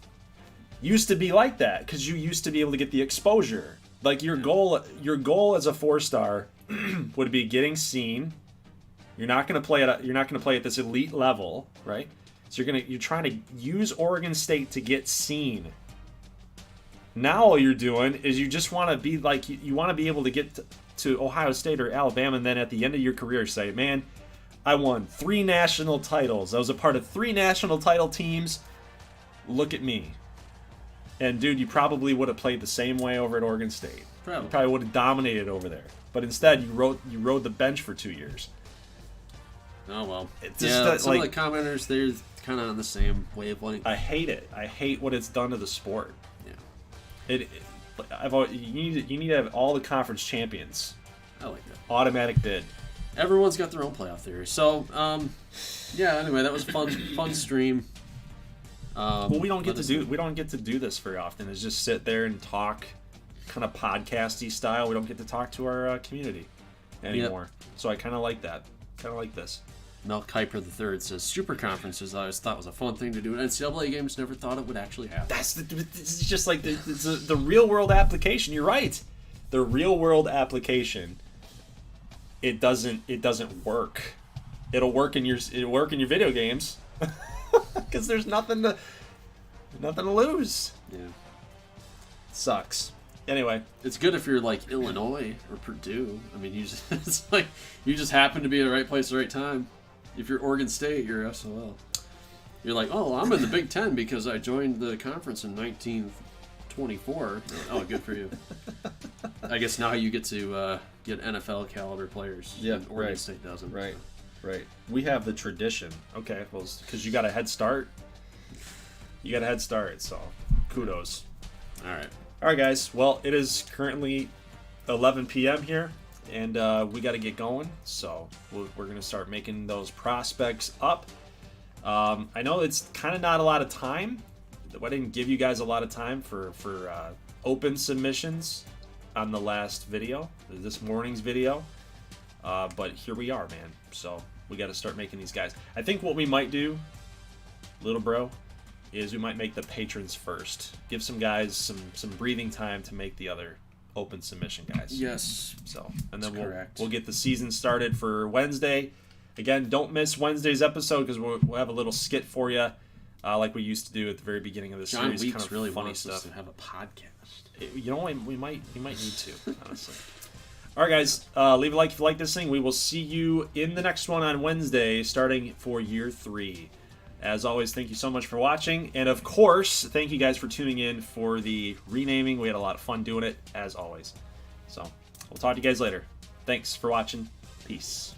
Used to be like that because you used to be able to get the exposure. Like your goal as a 4-star would be getting seen. You're not gonna play at this elite level, right? So you're trying to use Oregon State to get seen. Now all you're doing is you just want to be like you want to be able to get to Ohio State or Alabama, and then at the end of your career say, man, I won 3 national titles. I was a part of 3 national title teams. Look at me. And dude, you probably would have played the same way over at Oregon State. Probably. You probably would have dominated over there. But instead, you rode the bench for 2 years. Oh well. It's just Yeah, that, some like- of the commenters, they're kind of on the same wavelength. I hate it. I hate what it's done to the sport. Yeah, You need to have all the conference champions. I like that. Automatic bid. Everyone's got their own playoff theory. So, yeah. Anyway, that was a fun stream. Well, we don't get to do this very often. Is just sit there and talk, kind of podcasty style. We don't get to talk to our community anymore. So I kind of like that. Kind of like this. Mel Kiper III says, Super conferences I always thought was a fun thing to do. And NCAA games never thought it would actually happen. It's just like the real world application. You're right. The real world application. It doesn't work. It'll work in your video games because there's nothing to lose. Yeah. Sucks. Anyway, It's good if you're like Illinois or Purdue. I mean, it's like you just happen to be in the right place at the right time. If you're Oregon State, you're SOL. You're like, oh, I'm in the Big Ten because I joined the conference in 1924. Oh, good for you. I guess now you get to get NFL caliber players. Yeah, and Oregon right. State doesn't. right, so. right. We have the tradition. Okay, well, because you got a head start. You got a head start, so kudos. All right. All right, guys. Well, it is currently 11 p.m. here, and we got to get going. So we're going to start making those prospects up. I know it's kind of not a lot of time. I didn't give you guys a lot of time for open submissions on the last video, this morning's video. But here we are, man. So we got to start making these guys. I think what we might do, little bro, is we might make the patrons first. Give some guys some breathing time to make the other open submission guys. Yes. So, and then correct. we'll get the season started for Wednesday. Again, don't miss Wednesday's episode because we'll have a little skit for you, like we used to do at the very beginning of the John series. Weeks kind of really funny wants stuff. us to have a podcast. You know, we might need to, honestly. All right, guys, leave a like if you like this thing. We will see you in the next one on Wednesday, starting for year 3. As always, thank you so much for watching. And of course, thank you guys for tuning in for the renaming. We had a lot of fun doing it, as always. So, we'll talk to you guys later. Thanks for watching. Peace.